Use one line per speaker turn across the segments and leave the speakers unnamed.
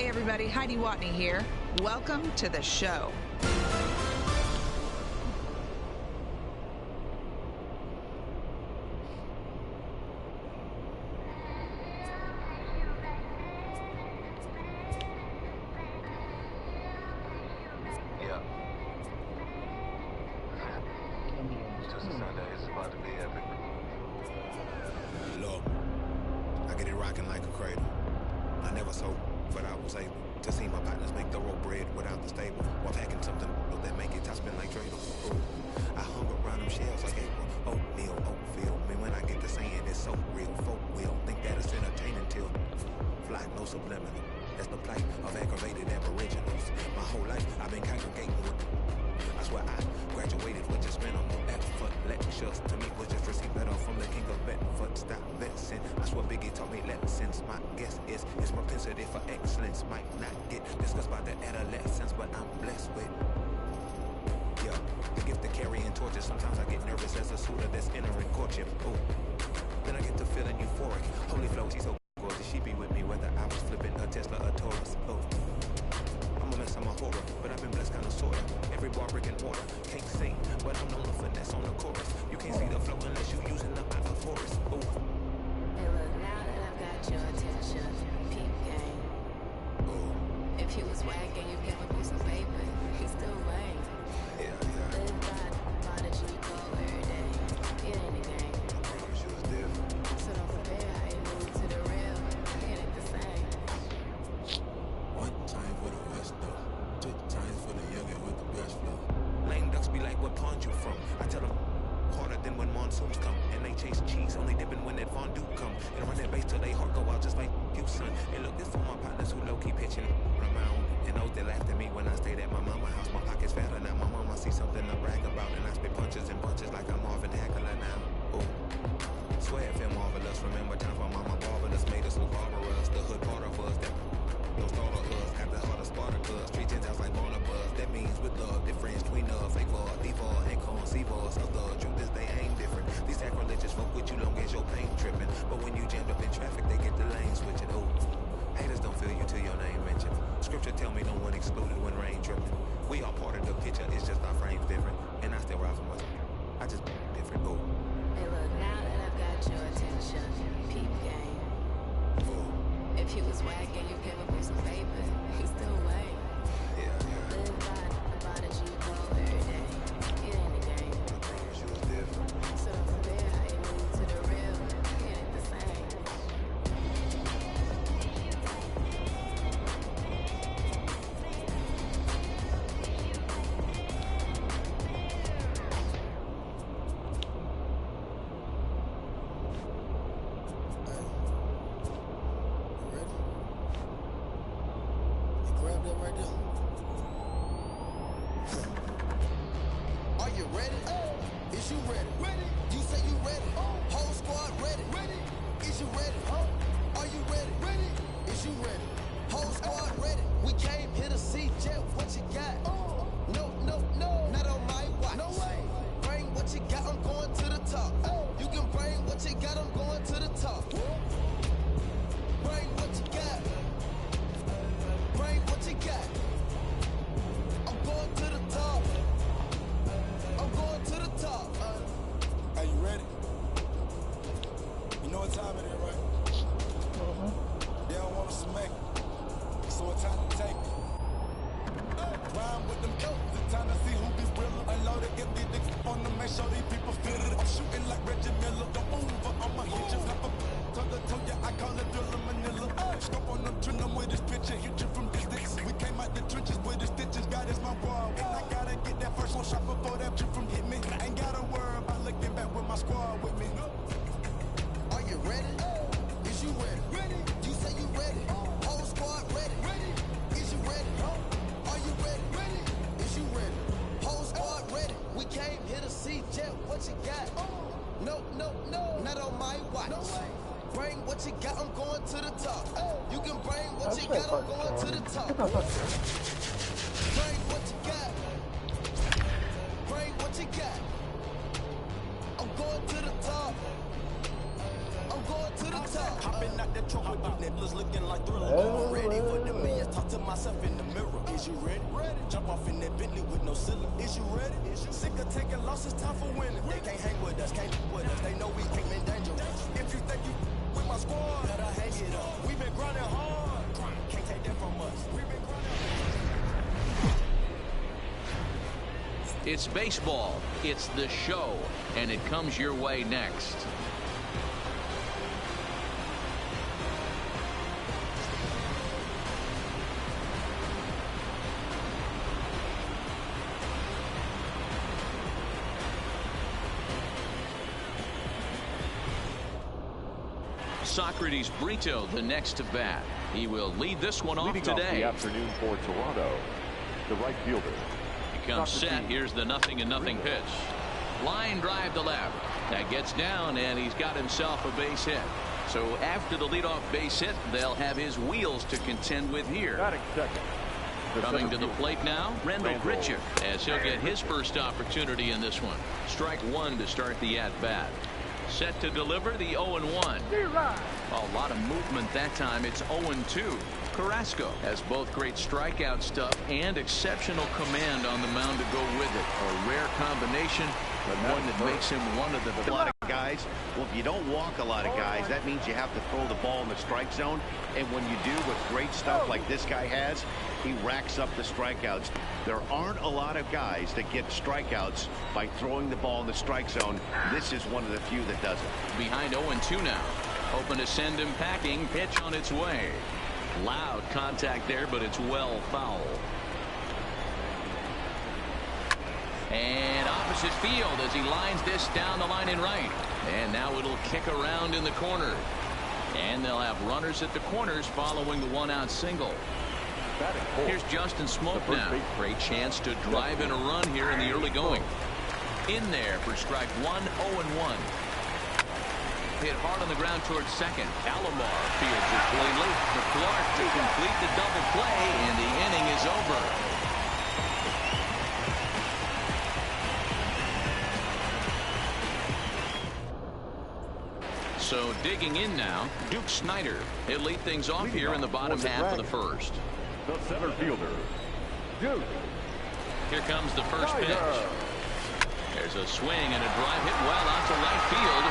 Hey everybody, Heidi Watney here. Welcome to the show.
Look, I get it rocking like a cradle. I never sold, but I was able to see my partners make thorough bread without the stable, while packing something that make it top spin like dreidel. I hung around them shells like April. Oatmeal, oatfield. Man, when I get to saying it's so real, folk will think that it's entertaining till fly, no subliminal. That's the plight of aggravated aboriginals. My whole life I've been congregating with. I swear I graduated with just minimal effort. Lectures to me was just receive better from the king of Bedford. Stop vexing. I swear Biggie taught me lessons. My guess is his propensity for excellence might not get discussed by the adolescents, but I'm blessed with the gift of carrying torches. Sometimes I get nervous as a suitor that's entering courtship. Then I get to feeling euphoric. Holy flow, she's so gorgeous. She be with me whether I was flipping a Tesla or Taurus. I'm a mess, I'm a horror, but I've been blessed kinda sorta. Every bar brick and mortar. Can't sing, but I'm known for finesse on the chorus. You can't see the flow unless you using the eye of Horus.
Hey look, now that I've got your attention, peep game. If you was wagging, you give a piece of paper, you still lame. Live by the G code every day. It ain't a game. So don't forget how you move to the real. It ain't the same.
One time for the West though, 2 times for the youngin' with the best flow. Lame ducks be like, what pond you from? I tell them harder than when monsoons come, and they chase cheese, only dipping when that fondue come. And run that bass till they heart go out just like you, son. And look, this for my partners who low-key pitching on my own. And those that laughed at me when I stayed at my mama's house. My pockets fatter now, my mama see something to brag about, and I spit punches and bunches like I'm Marvin Hagler now. Swear it feel marvelous. Remember times my mama marvelous made us look barbarous. The hood part of us that don't start of us. Got the heart of Spartacus. Street Gentiles like Barnabas. That means with love, difference between us. Favor, diva, and conceive us. Of the truth is they ain't different. These sacrilegious folk with you long as your pain tripping. But when you jammed up in traffic, they get the lane switching. Haters don't feel you till your name mentioned. Scripture tell me no one excluded when rain dripping. We all part of the picture, it's just our frames different. And I still ride for myself. I just different.
Hey look, now that I've got your attention, peep game. If you was wagging, you give a piece of paper, you still lame. Live by the G code every day. It ain't a game. So don't forget how you move to the real. It ain't the same.
Grab that right there. Are you ready? Is you ready? You say you ready? Whole squad ready? Is you ready? Are you ready? Is you ready? Whole squad ready? We came here to see Jeff. What you got? No, not on my watch. No way. Bring what you got. I'm going to the top. You can bring what you got. I'm going to the top. Bring what you got. Bring what you got. I'm going to the top. I'm going to the top.
Are you ready? You know what time it is, right? They don't want us to make it, so it's time to take it. Rhyme with them goats, it's time to see who be realer. Unload it, get these dicks on them, make sure these people feel it. I'm shooting like Reggie Miller, don't move, I'ma hit you. Flip a toe yeah, I call it Driller Manila. Scope on them, drill them with this picture, hit you from distance. We came out the trenches with the stitches, God is my boy. And I gotta get that first one shot before that trip from hit me. Ain't gotta worry about looking back with my squad with me.
Are you ready? Is you ready? You say you ready? Whole squad ready? Is you ready? Are you ready? Is you ready? Whole squad ready? We came here to see Jeff. What you got? No, not on my watch. No way. Bring what you got. I'm going to the top. You can bring what you got. I'm going to the top. Bring what you got. Bring what you got. I'm going to the top. I'm going to the top.
Hopping out
got that truck with the nibblers looking like Thriller. I'm ready for the millions, talk to myself in the mirror. Is you ready? Jump off in that Bentley with no ceiling. Is you ready? Sick of taking losses, time for winning. They can't hang with us, can't with us. They know we came in dangerous. If you think you with my squad, better hang it up. We been grinding hard, can't take that from us. We been grinding.
It's baseball, it's the show, and it comes your way next. Socrates Brito, the next to bat. He will lead this one off today.
Off the afternoon for Toronto, the right fielder.
He comes set. Here's the 0-0 pitch. Line drive to left. That gets down, and he's got himself a base hit. So after the leadoff base hit, they'll have his wheels to contend with here. Coming to the plate now, Randall Grichuk, as he'll get his first opportunity in this one. Strike one to start the at-bat. Set to deliver the 0-1. A lot of movement that time. It's 0-2. Carrasco has both great strikeout stuff and exceptional command on the mound to go with it. A rare combination, but one that makes him one of the
a lot of guys. Well, if you don't walk a lot of guys, that means you have to throw the ball in the strike zone. And when you do with great stuff like this guy has, he racks up the strikeouts. There aren't a lot of guys that get strikeouts by throwing the ball in the strike zone. This is one of the few that does it.
Behind 0-2 now. Hoping to send him packing. Pitch on its way. Loud contact there, but it's well foul. And opposite field as he lines this down the line in right. And now it'll kick around in the corner. And they'll have runners at the corners following the one-out single. Here's Justin Smoke now. Great chance to drive in a run here in the early going. In there for strike one, 0-1. Hit hard on the ground towards second. Alomar fields it cleanly. For Clark to complete the double play, and the inning is over. So digging in now, Duke Snider. He'll lead things off here in the bottom half of the first.
The center fielder, Duke.
Here comes the first pitch. There's a swing and a drive hit well out to right field.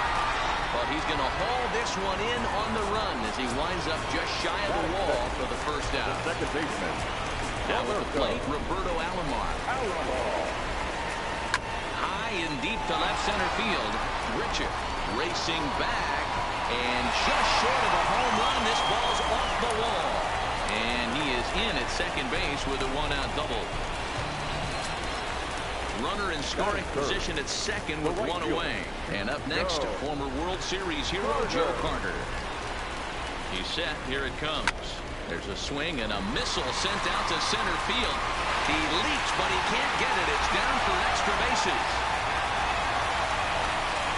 But he's going to haul this one in on the run as he winds up just shy of the wall for the first out.
The second baseman.
Now with the plate, Roberto Alomar. High and deep to left center field. Grichuk racing back, and just short of a home run, this ball's off the wall. And he is in at second base with a one-out double. Runner in scoring position at second with one away. And up next, former World Series hero Joe Carter. He's set. Here it comes. There's a swing and a missile sent out to center field. He leaps, but he can't get it. It's down for extra bases.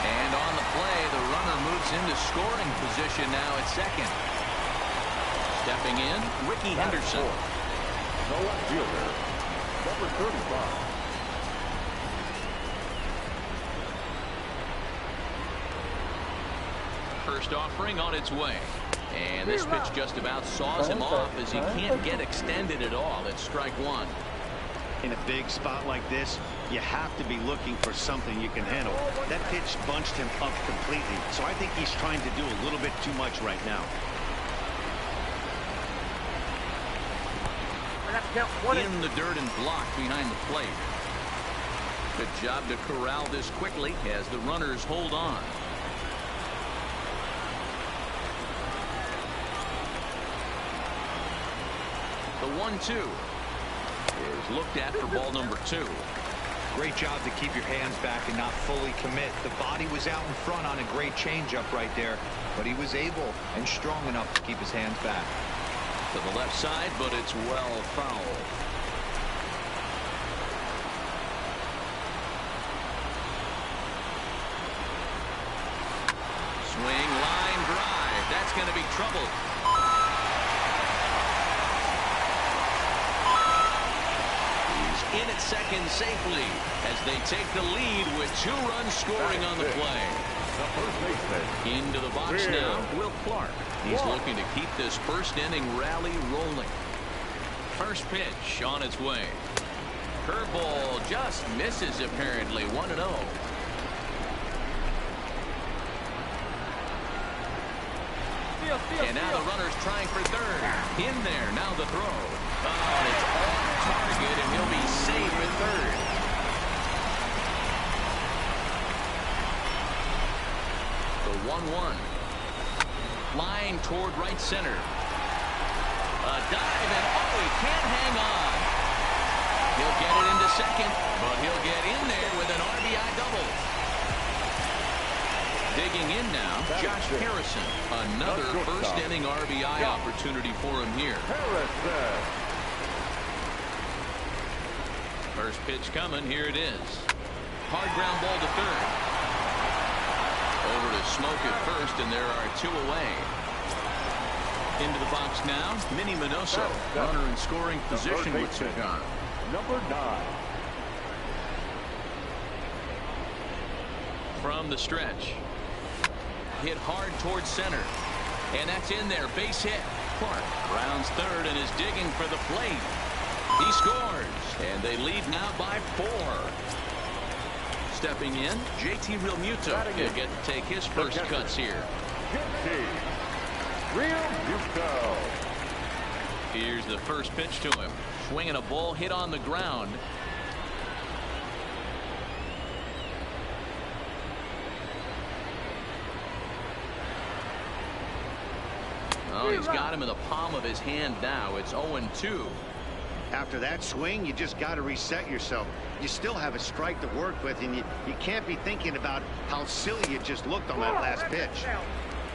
And on the play, the runner moves into scoring position now at second. Stepping in, Ricky Henderson.
The left fielder, number 35.
First offering on its way. And this pitch just about saws him off as he can't get extended at all. It's strike one.
In a big spot like this, you have to be looking for something you can handle. That pitch bunched him up completely. So I think he's trying to do a little bit too much right now.
In the dirt and blocked behind the plate. Good job to corral this quickly as the runners hold on. The 1-2 is looked at for ball number 2.
Great job to keep your hands back and not fully commit. The body was out in front on a great changeup right there, but he was able and strong enough to keep his hands back.
To the left side, but it's well foul. Swing, line drive. That's going to be trouble. In at second safely as they take the lead with 2 runs scoring on the play.
The first baseman.
Into the box now, Will Clark. He's looking to keep this first inning rally rolling. First pitch on its way. Curveball just misses apparently. 1-0. And now the runner's trying for third. In there, now the throw. Oh, it's off target, and he'll be safe at third. The 1-1. Line toward right center. A dive, and oh, he can't hang on. He'll get it into second, but he'll get in there with an RBI double. Digging in now, Josh Harrison. Another first inning RBI opportunity for him here. First pitch coming. Here it is. Hard ground ball to third. Over to Smoke at first, and there are 2 away. Into the box now, Minnie Minoso. Runner in scoring position with 2 gone.
Number 9.
From the stretch. Hit hard towards center. And that's in there. Base hit. Clark rounds third and is digging for the plate. He scores. And they lead now by 4. Stepping in, JT Realmuto. He'll get to take his first cuts here.
JT Realmuto.
Here's the first pitch to him. Swinging a ball hit on the ground. Oh, he's got him in the palm of his hand now. It's 0-2.
After that swing, you just got to reset yourself. You still have a strike to work with, and you can't be thinking about how silly you just looked on that last pitch.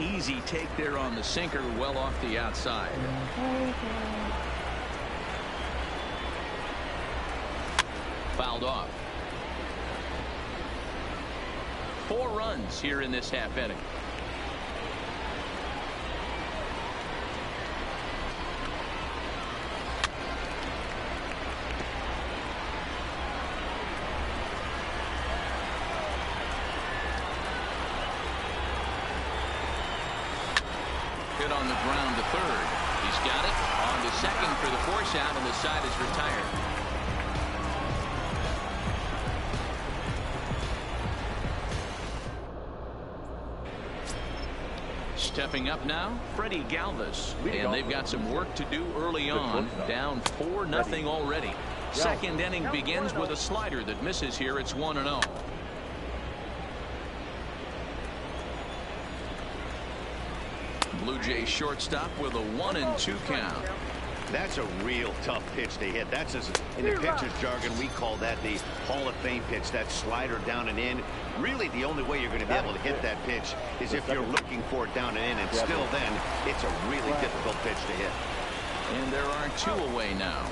Easy take there on the sinker, well off the outside. Fouled off. 4 runs here in this half inning. Hit on the ground to third. He's got it on to second for the force out, and the side is retired. Stepping up now, Freddie Galvis. And they've got some work to do early on. Down 4-0 already. Second inning begins with a slider that misses here. It's 1-0. Blue Jays shortstop with a 1-2 count.
That's a real tough pitch to hit. That's in the pitcher's jargon, we call that the Hall of Fame pitch. That slider down and in. Really, the only way you're going to be able to hit that pitch is if you're looking for it down and in. And still then, it's a really difficult pitch to hit.
And there are 2 away now.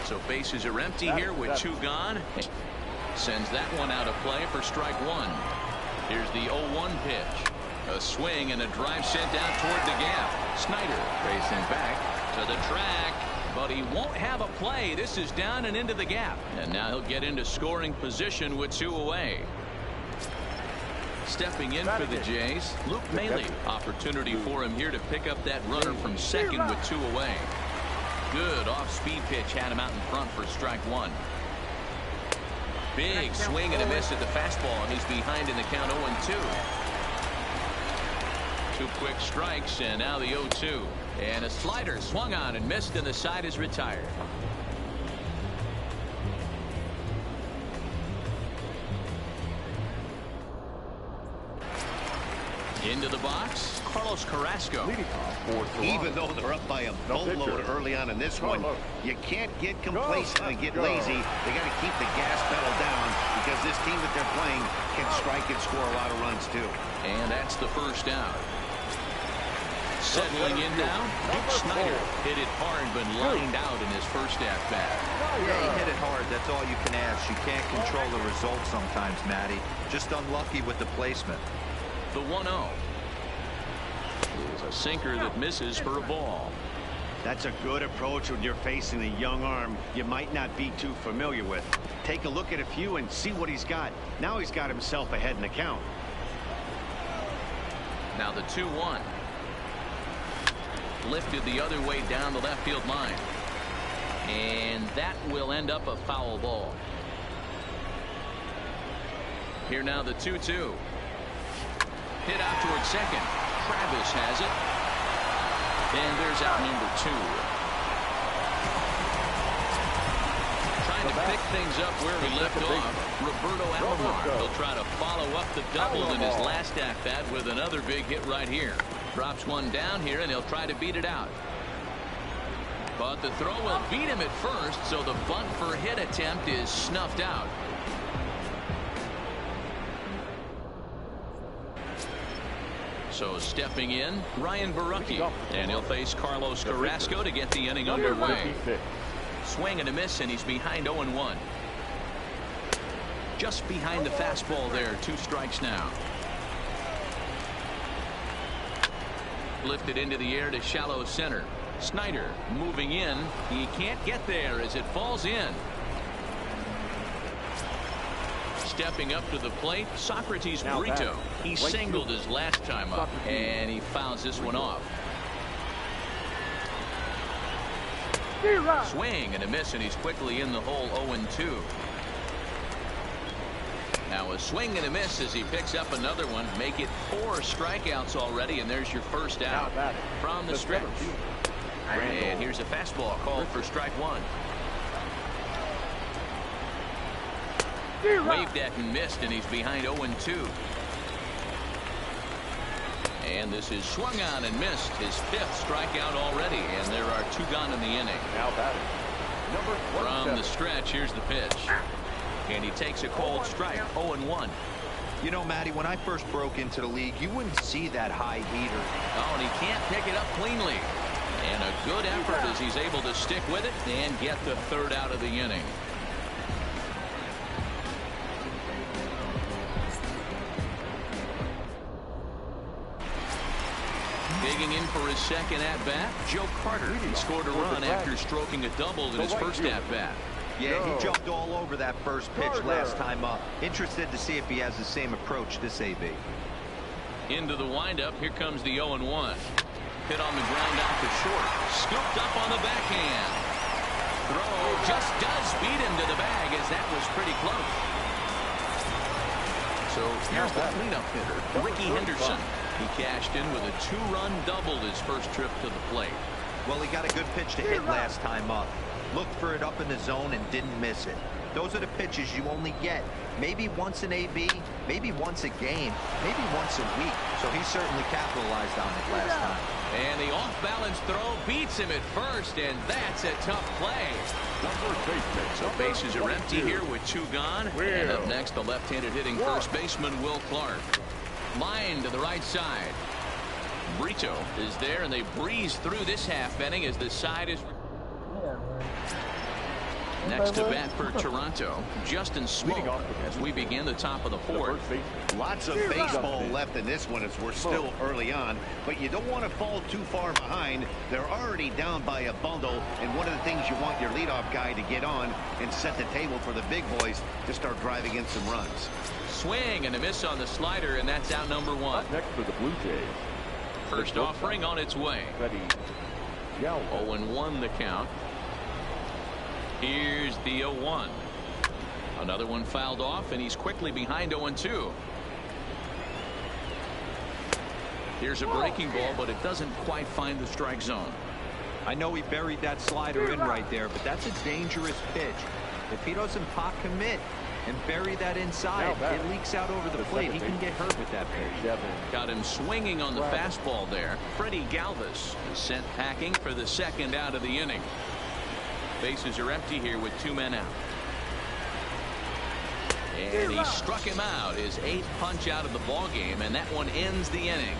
So bases are empty here with 2 gone. Sends that one out of play for strike 1. Here's the 0-1 pitch. A swing and a drive sent down toward the gap. Snyder racing back to the track, but he won't have a play. This is down and into the gap. And now he'll get into scoring position with 2 away. Stepping in for the Jays, Luke Maile. Opportunity for him here to pick up that runner from second with 2 away. Good off-speed pitch had him out in front for strike 1. Big swing and a miss at the fastball, and he's behind in the count 0-2. 2 quick strikes, and now the 0-2. And a slider swung on and missed, and the side is retired. Into the box, Carlos Carrasco.
Even though they're up by a boatload early on in this one, you can't get complacent and get lazy. They got to keep the gas pedal down because this team that they're playing can strike and score a lot of runs too.
And that's the first out. Settling in now, Duke Snyder hit it hard but lined out in his first at-bat.
Yeah, he hit it hard. That's all you can ask. You can't control the results sometimes, Matty. Just unlucky with the placement.
The 1-0 is a sinker that misses for a ball.
That's a good approach when you're facing a young arm you might not be too familiar with. Take a look at a few and see what he's got. Now he's got himself ahead in the count.
Now the 2-1. Lifted the other way down the left field line. And that will end up a foul ball. Here now the 2-2. Hit out towards second. Travis has it. And there's out number 2. Trying to pick things up where he left off. Roberto Alomar. He'll try to follow up the double in his last at-bat with another big hit right here. Drops one down here, and he'll try to beat it out. But the throw will beat him at first, so the bunt for hit attempt is snuffed out. So stepping in, Ryan Barucki, and he'll face Carlos Carrasco to get the inning underway. Swing and a miss, and he's behind 0-1. Just behind the fastball there. 2 strikes now. Lifted into the air to shallow center. Snyder moving in. He can't get there as it falls in. Stepping up to the plate, Socrates Brito. He singled his last time up, and he fouls this one off. Swing and a miss, and he's quickly in the hole. 0-2. Now a swing and a miss as he picks up another one. Make it 4 strikeouts already, and there's your first out from the stretch. And here's a fastball called for strike 1. Waved at and missed, and he's behind 0-2. And this is swung on and missed. His 5th strikeout already, and there are 2 gone in the inning.
Now batting.
From the stretch, here's the pitch. And he takes a cold strike. 0-1.
You know, Matty, when I first broke into the league, you wouldn't see that high heater.
Oh, and he can't pick it up cleanly. And a good effort as he's able to stick with it and get the 3rd out of the inning. Digging in for his 2nd at-bat, Joe Carter. He scored a run after stroking a double in his first at-bat.
Yeah, he jumped all over that first pitch last time up. Interested to see if he has the same approach this AB.
Into the windup. Here comes the 0-1. Hit on the ground out to short. Scooped up on the backhand. Throw just does beat him to the bag, as that was pretty close. So here's the cleanup hitter, Ricky Henderson. He cashed in with a 2-run double his first trip to the plate.
Well, he got a good pitch to hit last time up. Looked for it up in the zone and didn't miss it. Those are the pitches you only get maybe once in AB, maybe once a game, maybe once a week. So he certainly capitalized on it last time.
And the off-balance throw beats him at first, and that's a tough play. So bases are empty here with 2 gone. And up next, the left-handed hitting first baseman, Will Clark. Line to the right side. Brito is there, and they breeze through this half inning as the side is... Next to bat for Toronto, Justin Smoke, as we begin the top of the 4th.
Lots of baseball left in this one as we're still early on, but you don't want to fall too far behind. They're already down by a bundle, and one of the things you want your leadoff guy to get on and set the table for the big boys to start driving in some runs.
Swing and a miss on the slider, and that's out number 1.
Next for the Blue Jays.
First offering on its way. 0-1 the count. Here's the 0-1. Another one fouled off, and he's quickly behind 0-2. Here's a breaking ball, but it doesn't quite find the strike zone.
I know he buried that slider in right there, but that's a dangerous pitch. If he doesn't pop commit and bury that inside, it leaks out over the plate. He can get hurt with that pitch.
Got him swinging on the fastball there. Freddie Galvis is sent packing for the 2nd out of the inning. Bases are empty here with 2 men out. And he struck him out, his 8th punch out of the ball game, and that one ends the inning.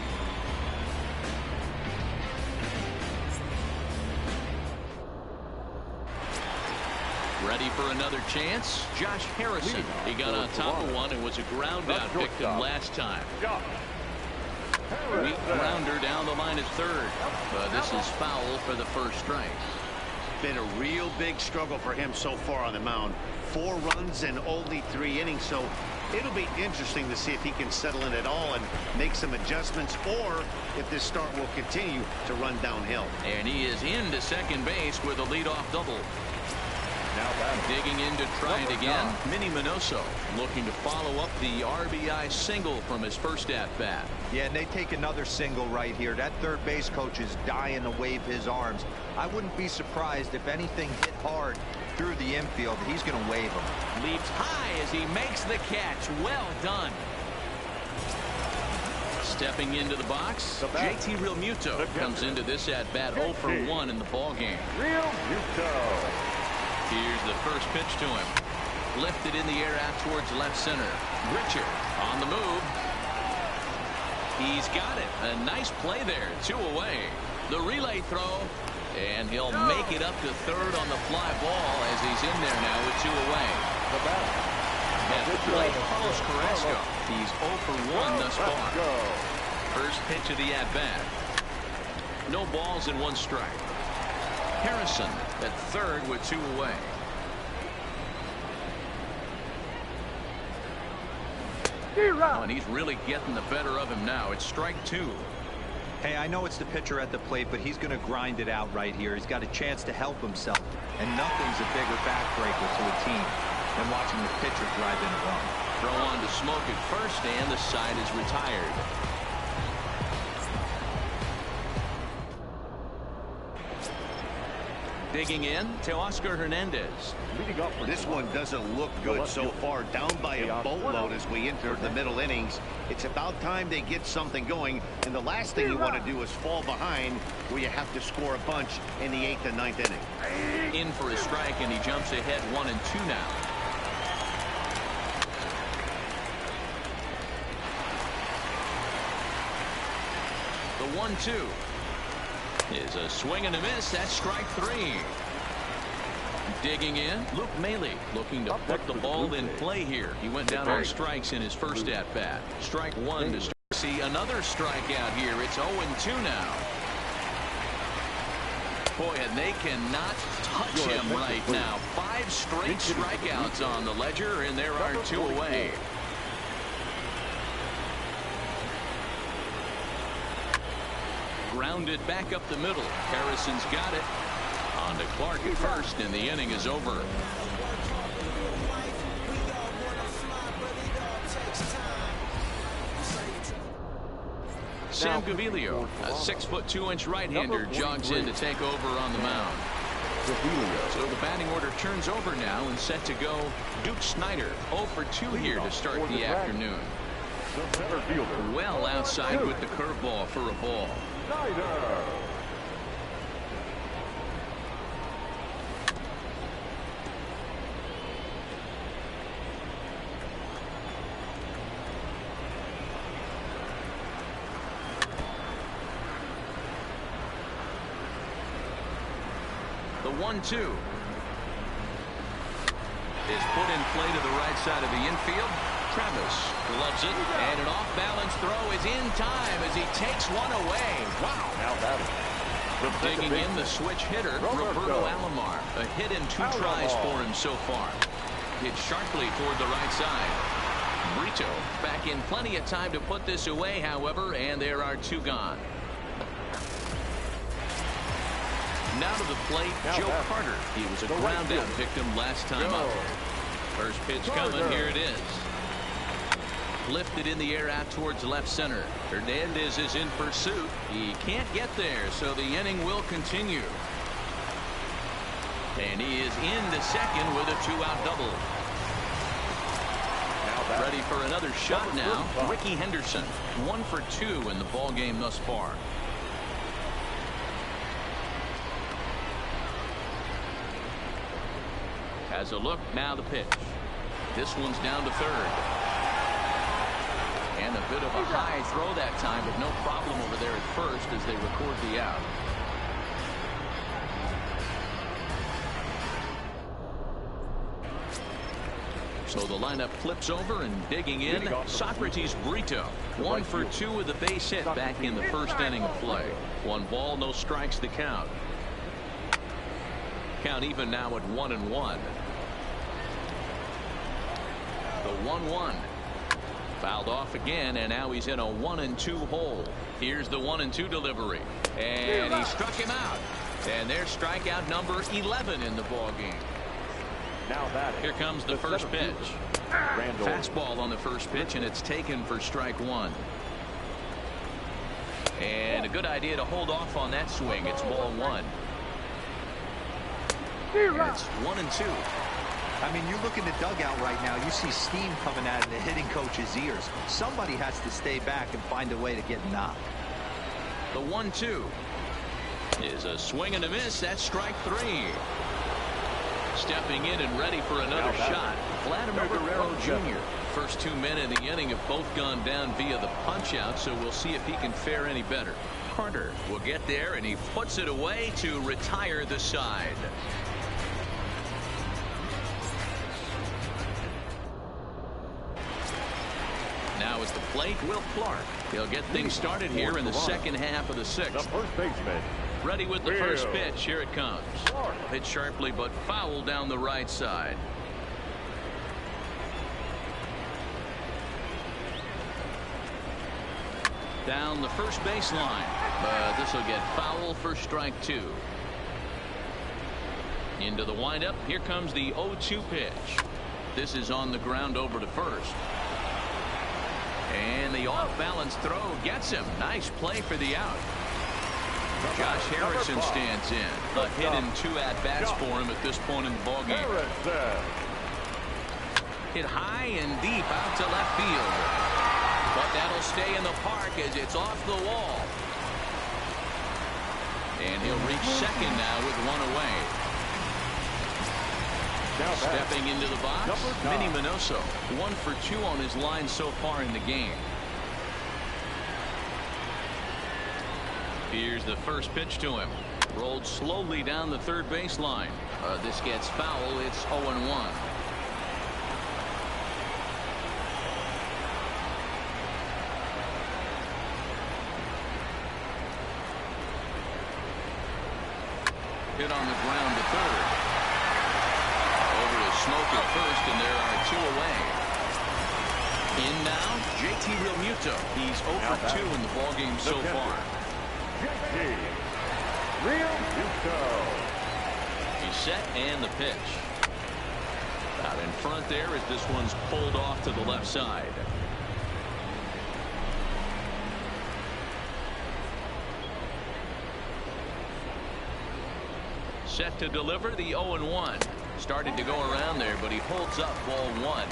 Ready for another chance? Josh Harrison. He got on top of one and was a ground out victim last time. Weak grounder down the line at 3rd. But this is foul for the first strike.
Been a real big struggle for him so far on the mound. 4 runs in only 3 innings, so It'll be interesting to see if he can settle in at all and make some adjustments, or if this start will continue to run downhill.
And he is into second base with a leadoff double.
Now
digging in to try it again. Minnie Minoso looking to follow up the RBI single from his first at-bat.
Yeah, and they take another single right here. That third base coach is dying to wave his arms. I wouldn't be surprised if anything hit hard through the infield. He's going to wave them.
Leaps high as he makes the catch. Well done. Stepping into the box, JT Realmuto comes into this at-bat 0 for 1 in the ballgame.
Realmuto.
Here's the first pitch to him. Lifted in the air out towards left center. Richard on the move. He's got it. A nice play there. 2 away. The relay throw. And he'll make it up to third on the fly ball as he's in there now with 2 away. At the plate, Carlos Carrasco. He's 0 for 1 thus far. First pitch of the at-bat. No balls and 1 strike. Harrison at third with 2 away. Oh, and he's really getting the better of him now. It's strike 2.
Hey, I know it's the pitcher at the plate, but he's going to grind it out right here. He's got a chance to help himself, and nothing's a bigger backbreaker to a team than watching the pitcher drive in a run.
Throw on to Smoke at first, and the side is retired. Digging in to Oscar Hernandez.
This one doesn't look good so far. Down by a boatload as we enter the middle innings. It's about time they get something going. And the last thing you want to do is fall behind where you have to score a bunch in the 8th and 9th inning.
In for a strike, and he jumps ahead 1 and 2 now. The 1-2. Is a swing and a miss. That's strike 3. Digging in, Luke Maile looking to put the ball in play here. He went down on strikes in his first at-bat. Strike 1 to see another strikeout here. It's 0-2 now. Boy, and they cannot touch him right now. 5 straight strikeouts on the ledger, and there are 2 away. Grounded back up the middle. Harrison's got it. On to Clark at first, and the inning is over. Sam Gaviglio, a 6'2" right-hander, jogs in to take over on the mound. So the batting order turns over now and set to go. Duke Snider 0 for 2 here to start the afternoon. Well outside with the curveball for a ball. The 1-2 is put in play to the right side of the infield. Travis gloves it, and an off-balance throw is in time as he takes one away. Wow. Digging in the switch hitter, Roberto Alomar. A hit in 2 tries for him so far. Hit sharply toward the right side. Brito back in plenty of time to put this away, however, and there are 2 gone. Now to the plate, Joe Carter. He was a ground-out victim last time up. First pitch coming, here it is. Lifted in the air out towards left center. Hernandez is in pursuit. He can't get there, so the inning will continue. And he is into second with a 2-out double. Ready for another shot now. Ricky Henderson, 1 for 2 in the ball game thus far. Has a look, now the pitch. This one's down to third. And a bit of a high throw that time, but no problem over there at first as they record the out. So the lineup flips over, and digging in, Socrates Brito. 1 for 2 with a base hit back in the first inning of play. 1 ball, no strikes to count. Count even now at 1-1. The 1-1 Fouled off again, and now he's in a 1-2 hole. Here's the 1-2 delivery, and he struck him out. And there's strikeout number 11 in the ball game.
Now that
here comes the first pitch. Fastball on the first pitch, and it's taken for strike one. And a good idea to hold off on that swing. It's ball one. And it's 1-2.
I mean, you look in the dugout right now, you see steam coming out of the hitting coach's ears. Somebody has to stay back and find a way to get knocked.
The 1-2 is a swing and a miss. That's strike three. Stepping in and ready for another shot, Vladimir Guerrero Jr. First 2 men in the inning have both gone down via the punch out, so we'll see if he can fare any better. Carter will get there, and he puts it away to retire the side. Now at the plate, Will Clark. He'll get things started here in the second half of the sixth.
The first baseman.
Ready with the first pitch. Here it comes. Hit sharply, but foul down the right side. Down the first baseline, but this will get foul for strike two. Into the windup. Here comes the 0-2 pitch. This is on the ground over to first. And the off-balance throw gets him. Nice play for the out. Josh Harrison stands in. A hit and 2 at-bats for him at this point in the ballgame. Hit high and deep out to left field. But that'll stay in the park as it's off the wall. And he'll reach second now with one away. Stepping into the box, Minnie Minoso. 1 for 2 on his line so far in the game. Here's the first pitch to him. Rolled slowly down the third baseline. This gets foul. It's 0-1. Hit on the ground to third. Over to Smoke at first, and there are 2 away. In now, JT Realmuto. He's 0 for 2 in the ballgame so far.
JT Realmuto.
He's set and the pitch. Out in front there as this one's pulled off to the left side. Set to deliver the 0-1. Started to go around there, but he holds up ball one.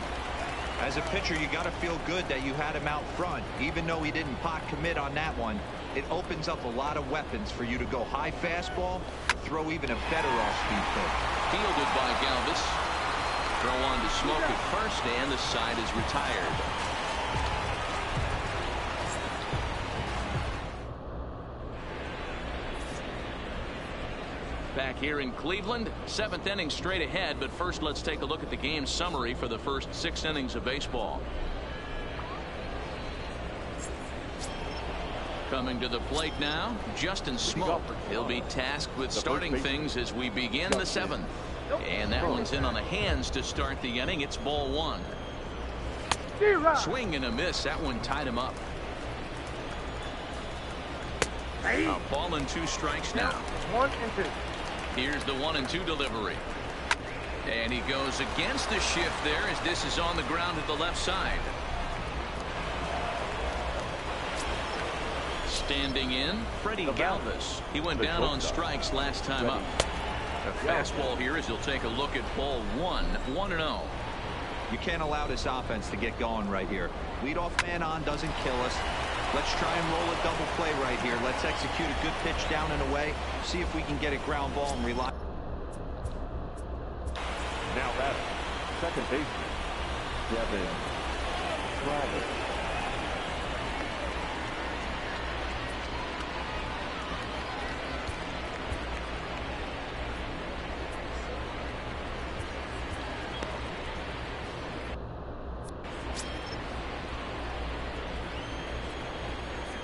As a pitcher, you got to feel good that you had him out front. Even though he didn't pot commit on that one, it opens up a lot of weapons for you to go high fastball, throw even a better off-speed pitch.
Fielded by Galvis. Throw on to Smoke at first, and the side is retired. Back here in Cleveland, 7th inning straight ahead, but first let's take a look at the game summary for the first 6 innings of baseball. Coming to the plate now, Justin Smoke. He'll be tasked with starting things as we begin the 7th. And that one's in on the hands to start the inning. It's ball one. Swing and a miss. That one tied him up. A ball and 2 strikes now.
1 and 2.
Here's the 1-2 delivery. And he goes against the shift there as this is on the ground at the left side. Standing in, Freddie Galvis. He went down on strikes last time up. A fastball here as he'll take a look at ball one. 1-0.
You can't allow this offense to get going right here. Leadoff man on doesn't kill us. Let's try and roll a double play right here. Let's execute a good pitch down and away. See if we can get a ground ball and rely.
Now that second baseman, Devin Travis.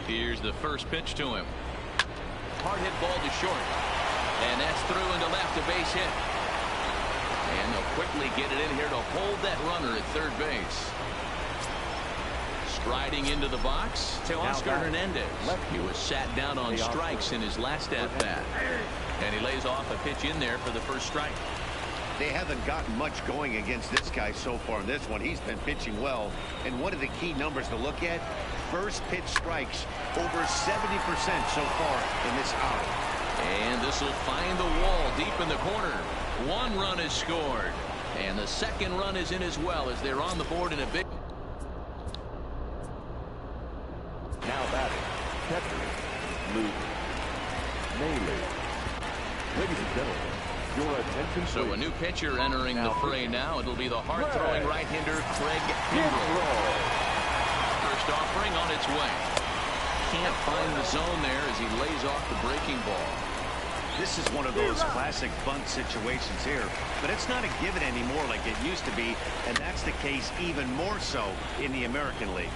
Here's the first pitch to him. Hard hit ball to short. And that's through into left, a base hit. And they'll quickly get it in here to hold that runner at third base. Striding into the box, Teoscar Hernandez. He was sat down on strikes in his last at-bat. And he lays off a pitch in there for the first strike.
They haven't gotten much going against this guy so far in this one. He's been pitching well. And one of the key numbers to look at, first pitch strikes over 70% so far in this outing.
And this will find the wall deep in the corner. One run is scored. And the second run is in as well as they're on the board in a big.
Now batting, catcher, Luke Mayley. Ladies and gentlemen, your attention.
So a new pitcher entering the fray now. It'll be the hard-throwing right-hander Craig Kimbrell. First offering on its way. Can't find the zone there as he lays off the breaking ball.
This is one of those classic bunt situations here, but it's not a given anymore like it used to be, and that's the case even more so in the American League.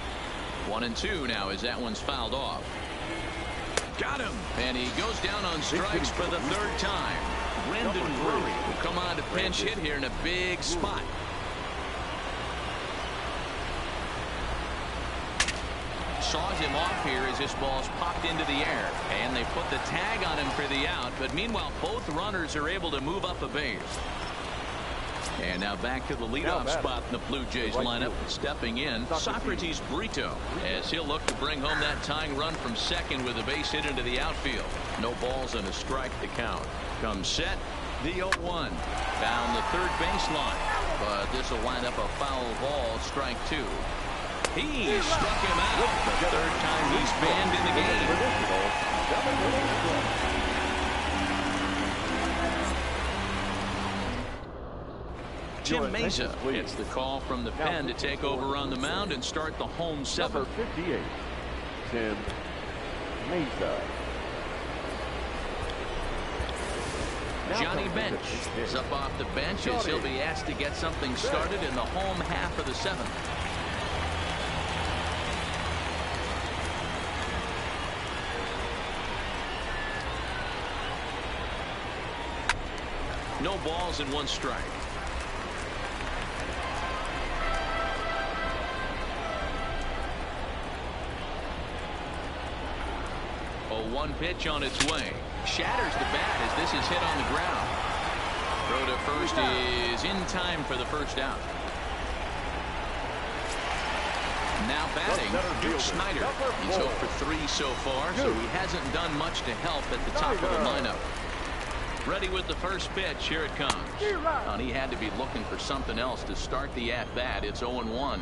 1-2 now as that one's fouled off. Got him, and he goes down on strikes for the third time. Brendan Drury will come on to pinch hit here in a big spot. Saws him off here as this ball's popped into the air, and they put the tag on him for the out, but meanwhile both runners are able to move up a base. And now back to the leadoff spot in the Blue Jays lineup. Stepping in, Socrates Brito, as he'll look to bring home that tying run from second with a base hit into the outfield. No balls and a strike to count. Comes set, the 0-1 down the third baseline, but this will wind up a foul ball, strike two. He struck him out the third time he's banned in the game. Jim Mesa gets the call from the pen to take over on the mound and start the home seventh.
Number 58, Jim Mesa.
Johnny Bench is up off the bench as he'll be asked to get something started in the home half of the seventh. No balls and one strike. One pitch on its way. Shatters the bat as this is hit on the ground. Throw to first is in time for the first out. Now batting, Duke Snyder. He's 0 for 3 so far, so he hasn't done much to help at the top of the lineup. Ready with the first pitch. Here it comes. And he had to be looking for something else to start the at-bat. It's 0-1.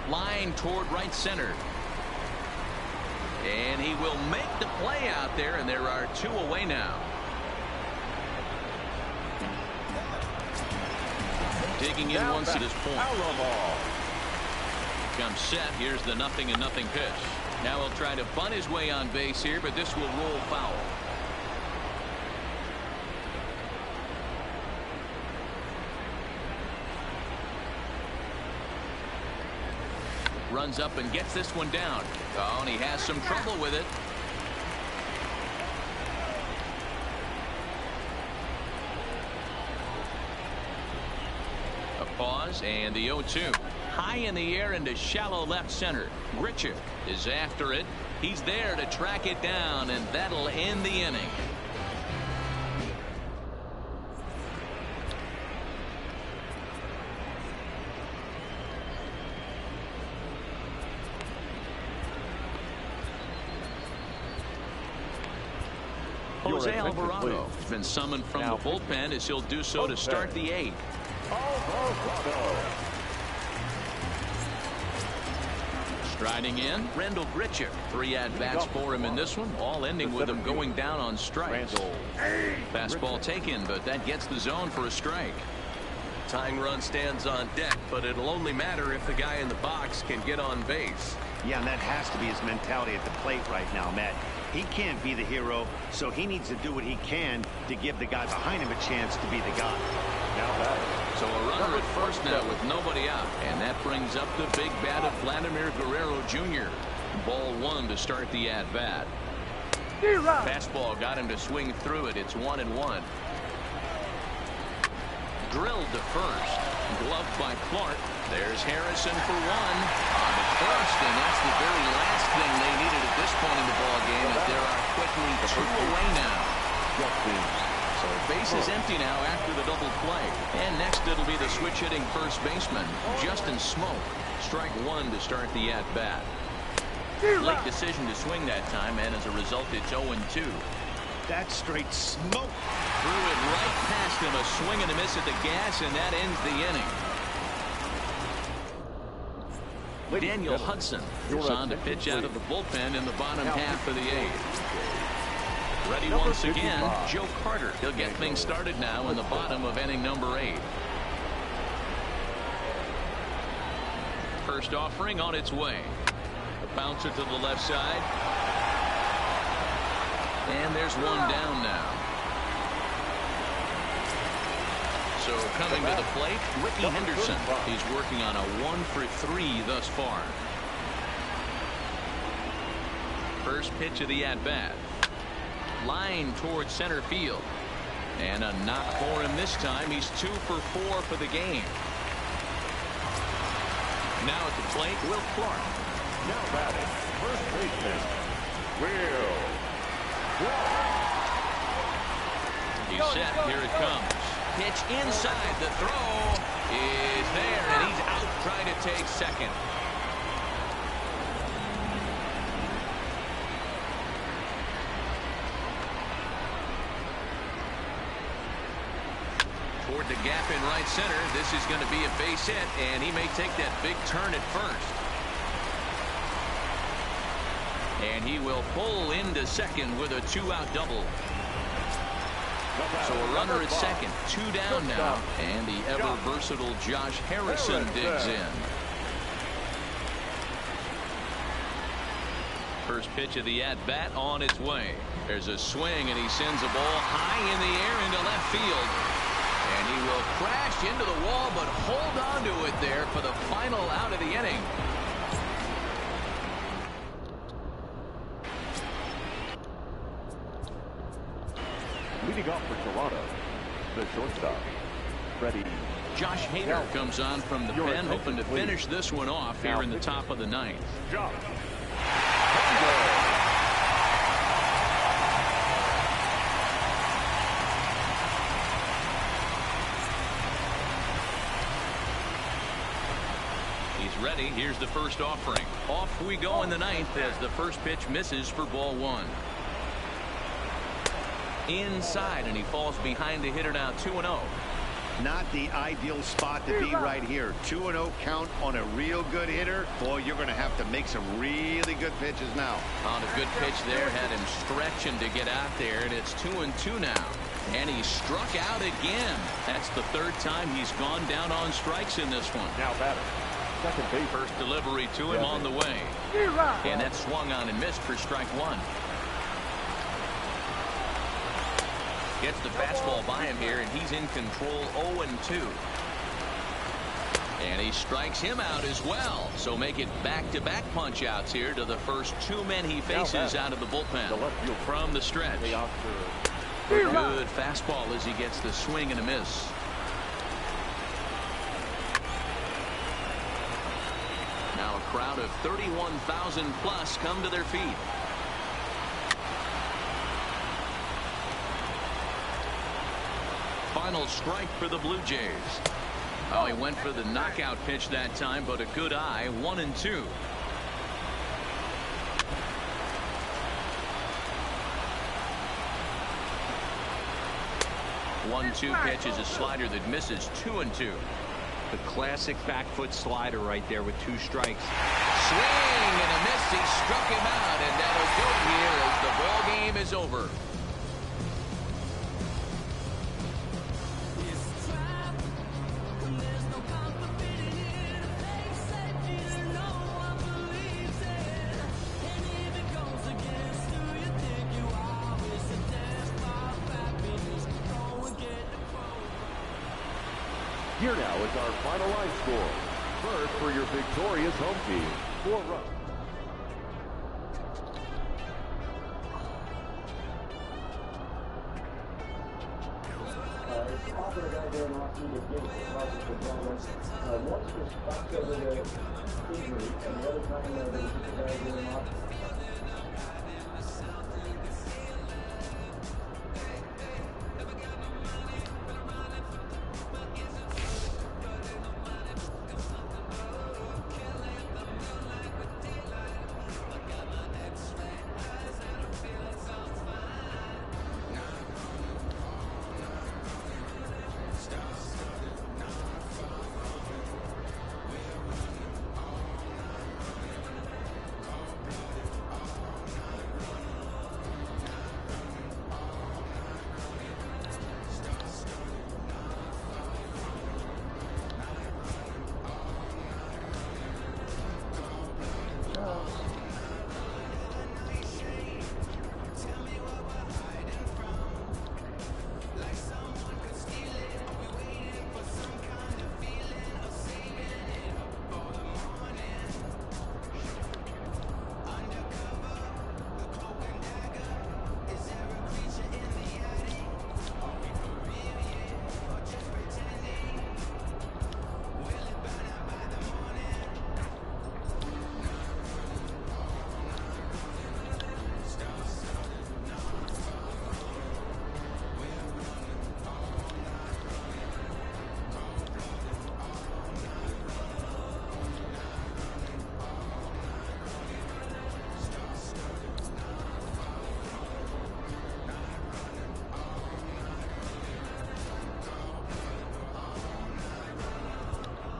Line toward right center. And he will make the play out there, and there are two away now. Digging in once at this point. Comes set. Here's the 0-0 pitch. Now he'll try to bunt his way on base here, but this will roll foul. Runs up and gets this one down. Oh, and he has some trouble with it. A pause and the 0-2. High in the air into shallow left center. Grichuk is after it. He's there to track it down, and that'll end the inning. Jose Alvarado has been summoned from the bullpen as he'll do so to start the 8th. Striding in, Rendell Grichuk. 3 at-bats for him in this one, all ending with him going down on strikes. Fastball taken, but that gets the zone for a strike. Tying run stands on deck, but it'll only matter if the guy in the box can get on base.
Yeah, and that has to be his mentality at the plate right now, Matt. He can't be the hero, so he needs to do what he can to give the guy behind him a chance to be the guy.
So a runner at first now with nobody out, and that brings up the big bat of Vladimir Guerrero Jr. Ball 1 to start the at-bat. Fastball got him to swing through it. It's 1-1. drilled to first. Gloved by Clark. There's Harrison for one on the first, and that's the very last thing they needed at this point in the ball game, as there are quickly 2 away now. So base is empty now after the double play. And next it'll be the switch hitting first baseman, Justin Smoke. Strike one to start the at-bat. Late decision to swing that time, and as a result it's 0-2.
That's straight smoke.
Threw it right past him, a swing and a miss at the gas, and that ends the inning. Daniel Hudson is on to pitch out of the bullpen in the bottom half of the 8th. Ready once again, Joe Carter. He'll get things started now in the bottom of inning number 8. First offering on its way. A bouncer to the left side. And there's one down now. So coming to the plate, Ricky Henderson. He's working on a 1-for-3 thus far. First pitch of the at-bat. Line towards center field. And a knock for him this time. He's 2 for 4 for the game. Now at the plate, Will Clark.
Now batting, first baseman, Will Clark.
He's set. Here it comes. Pitch inside. The throw is there, and he's out trying to take second. Toward the gap in right center. This is going to be a base hit, and he may take that big turn at first. And he will pull into second with a 2-out double. So a runner at second, 2 down now, and the ever-versatile Josh Harrison digs in. First pitch of the at-bat on its way. There's a swing, and he sends a ball high in the air into left field. And he will crash into the wall, but hold on to it there for the final out of the inning.
Leading off for Toronto, the shortstop, Freddie.
Josh Hader comes on from the pen, hoping to finish this one off here in the top of the 9th.
Josh.
He's ready. Here's the first offering. Off we go in the 9th as the first pitch misses for ball 1. Inside, and he falls behind the hitter now, 2-0.
Not the ideal spot to be right here. 2-0 count on a real good hitter. Boy, you're going to have to make some really good pitches now.
On a good pitch there, had him stretching to get out there, and it's 2-2 now. And he struck out again. That's the 3rd time he's gone down on strikes in this one.
Now batter, second base.
First delivery to him on the way. And that swung on and missed for strike 1. Gets the fastball by him here, and he's in control, 0-2. And he strikes him out as well. So make it back-to-back punch-outs here to the first 2 men he faces out of the bullpen from the stretch. Good fastball as he gets the swing and a miss. Now a crowd of 31,000 plus come to their feet. Final strike for the Blue Jays. Oh, he went for the knockout pitch that time, but a good eye, 1-2. 1-2 pitch is a slider that misses, 2-2.
The classic back foot slider right there with 2 strikes.
Swing and a miss. He struck him out, and that'll do it here as the ball game is over.
Here now is our final line score. First for your victorious home team, 4 runs.
Once was fucked over the injury, and the other time there was just a guy going off.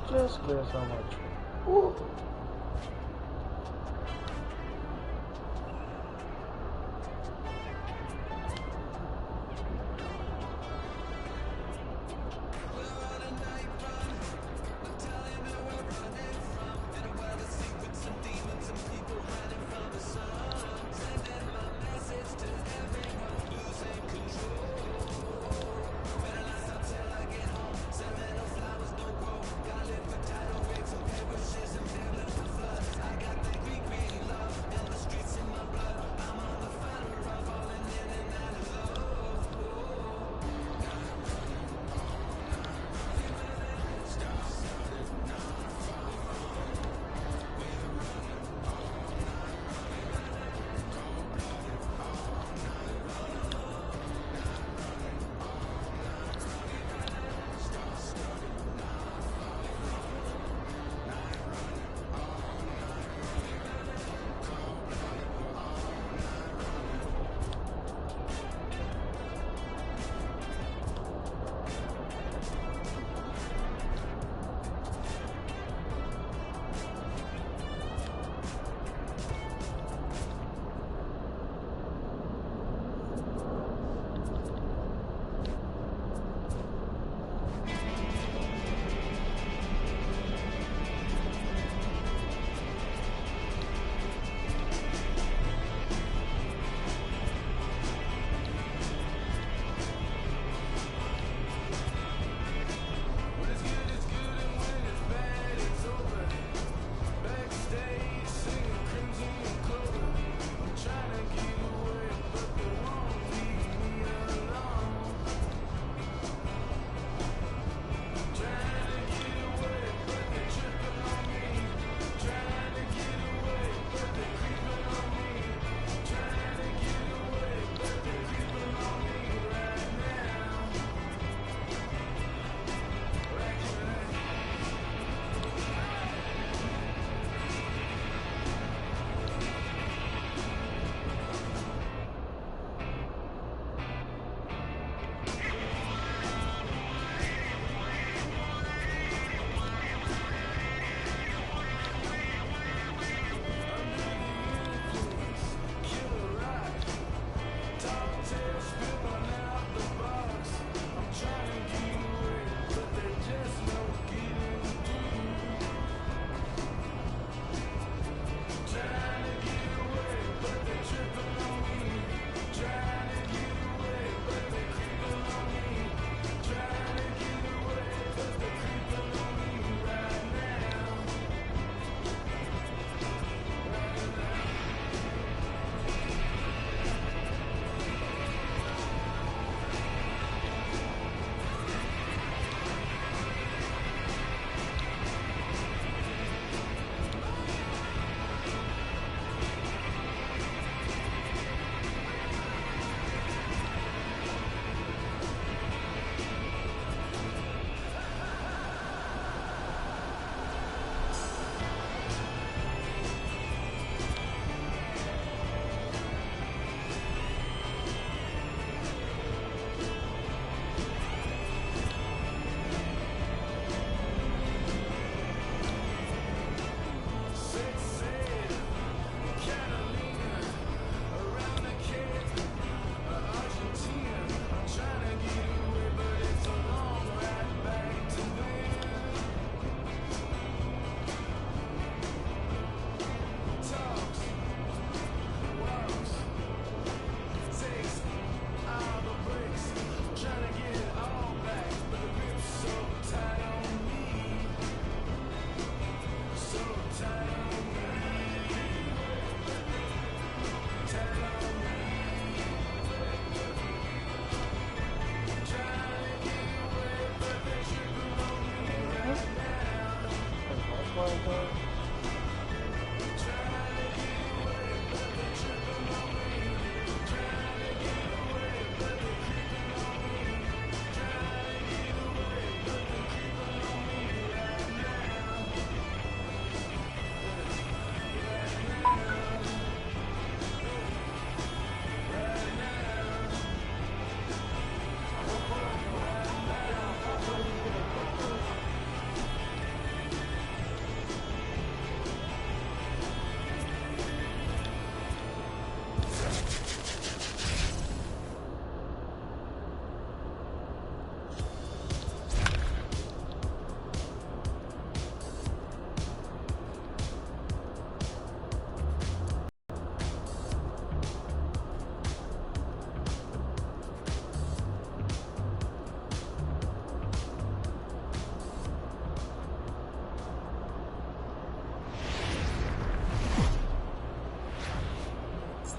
Just clear so much. Woo.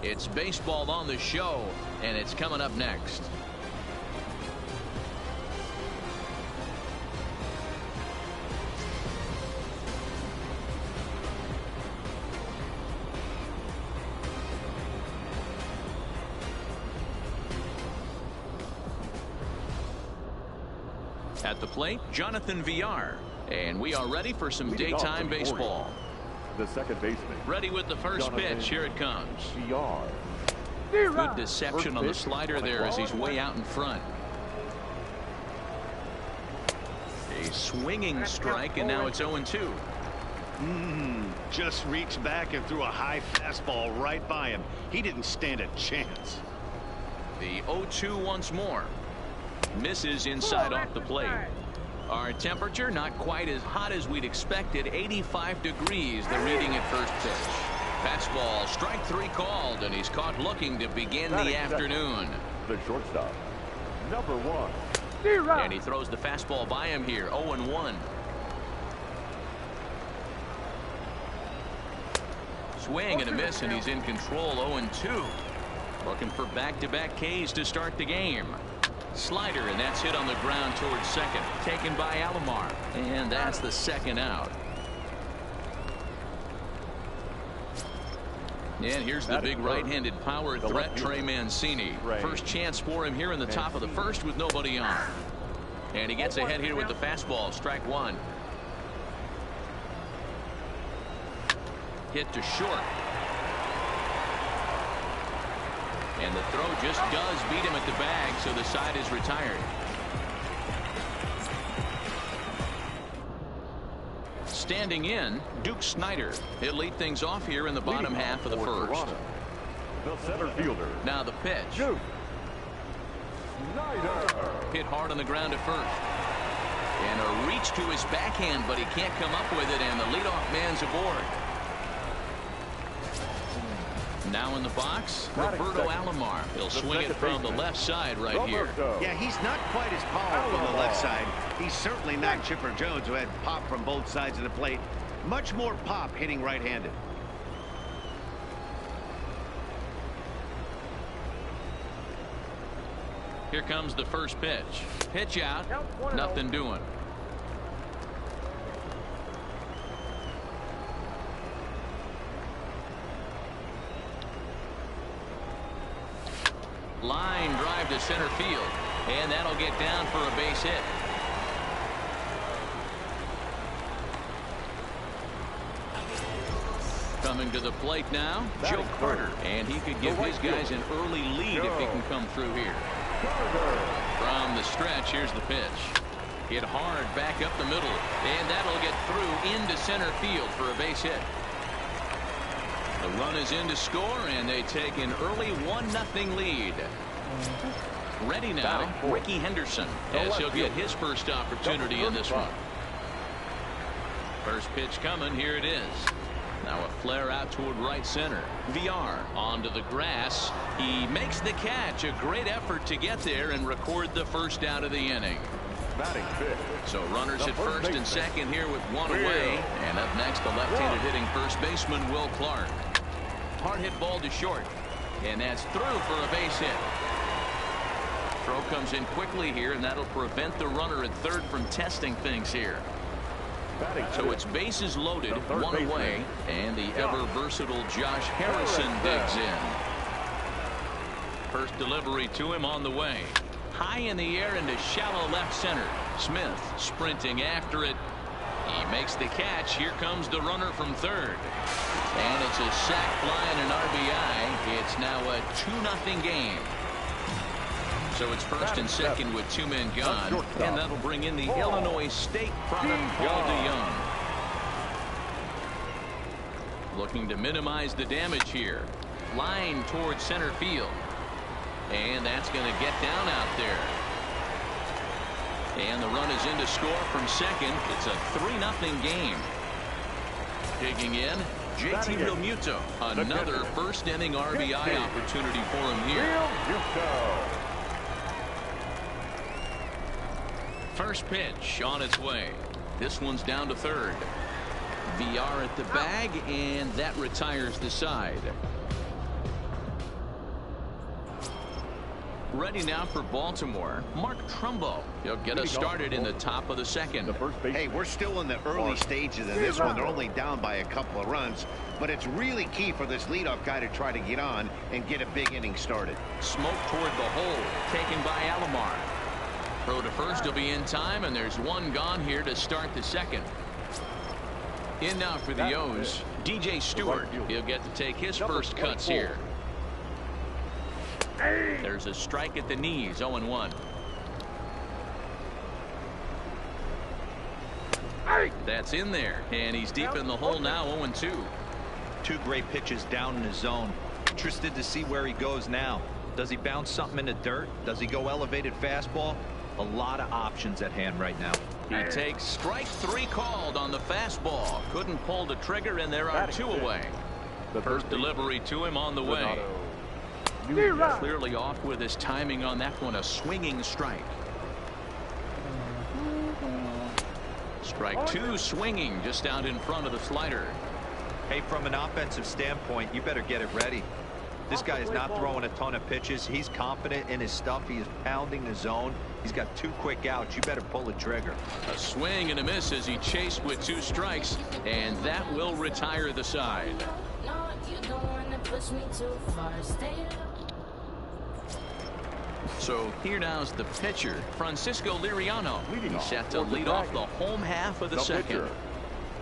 It's baseball on the show, and it's coming up next. At the plate, Jonathan Villar, and we are ready for some daytime baseball.
The second baseman.
Ready with the first pitch. Here it comes.
Villar.
Good deception on the slider there as he's way out in front. A swinging strike, and now it's 0-2.
Just reached back and threw a high fastball right by him. He didn't stand a chance.
The 0-2 once more. Misses inside off the plate. Our temperature not quite as hot as we'd expected. 85 degrees, the reading at first pitch. Fastball, strike three called, and he's caught looking to begin the afternoon.
The shortstop, number 1.
And he throws the fastball by him here. 0-1. Swing and a miss, and he's in control. 0-2. Looking for back-to-back Ks to start the game. Slider, and that's hit on the ground towards second. Taken by Alomar, and that's the second out. And here's the big right-handed power threat, Trey Mancini. First chance for him here in the top of the first with nobody on. And he gets ahead here with the fastball. Strike one. Hit to short. And the throw just does beat him at the bag, so the side is retired. Standing in, Duke Snider. He'll lead things off here in the bottom half of the first.
The center fielder.
Now the pitch.
Duke Snider.
Hit hard on the ground at first. And a reach to his backhand, but he can't come up with it, and the leadoff man's aboard. Now in the box, Roberto Alomar. He'll swing it from the left side right here.
Yeah, he's not quite as powerful on the left side. He's certainly not Chipper Jones, who had pop from both sides of the plate. Much more pop hitting right-handed.
Here comes the first pitch. Pitch out. Nothing doing. Line drive to center field, and that'll get down for a base hit. Coming to the plate now, Joe Carter, and he could give his guys an early lead if he can come through here. From the stretch, here's the pitch. Hit hard back up the middle, and that'll get through into center field for a base hit. The run is in to score, and they take an early 1-0 lead. Ready now, Ricky Henderson, as he'll get his first opportunity in this one. First pitch coming, here it is. Now a flare out toward right center. Villar onto the grass. He makes the catch. A great effort to get there and record the first out of the inning. So runners at first and second here with one away. And up next, the left-handed hitting first baseman, Will Clark. Hard hit ball to short. And that's through for a base hit. Throw comes in quickly here, and that'll prevent the runner at third from testing things here. So it's bases loaded, one away, and the ever-versatile Josh Harrison digs in. First delivery to him on the way. High in the air into shallow left center. Smith sprinting after it. He makes the catch. Here comes the runner from third. And it's a sac fly and an RBI. It's now a 2-0 game. So it's first and second with 2 men gone. And that'll bring in the Illinois State product, Paul DeYoung. Looking to minimize the damage here. Line towards center field. And that's going to get down out there. And the run is in to score from second. It's a 3-0 game. Digging in, JT Realmuto. Another first inning RBI opportunity for him here. First pitch on its way. This one's down to third. VR at the bag, and that retires the side. Ready now for Baltimore, Mark Trumbo. He'll get us started in the top of the second.
Hey, we're still in the early stages of this one. They're only down by a couple of runs, but it's really key for this leadoff guy to try to get on and get a big inning started.
Smoke toward the hole, taken by Alomar. Throw to first will be in time, and there's one gone here to start the second. In now for the O's, DJ Stewart. He'll get to take his first cuts here. There's a strike at the knees, 0-1. That's in there, and he's deep in the hole now, 0-2.
2 great pitches down in the zone. Interested to see where he goes now. Does he bounce something in the dirt? Does he go elevated fastball? A lot of options at hand right now.
He takes strike 3 called on the fastball. Couldn't pull the trigger, and there are 2 away. The first delivery to him on the way. Clearly off with his timing on that one. A swinging strike. Strike 2 swinging just out in front of the slider.
Hey, from an offensive standpoint, you better get it ready. This guy is not throwing a ton of pitches. He's confident in his stuff. He is pounding the zone. He's got 2 quick outs. You better pull the trigger.
A swing and a miss as he chased with 2 strikes, and that will retire the side. So here now's the pitcher, Francisco Liriano. He's set to lead off the home half of the second.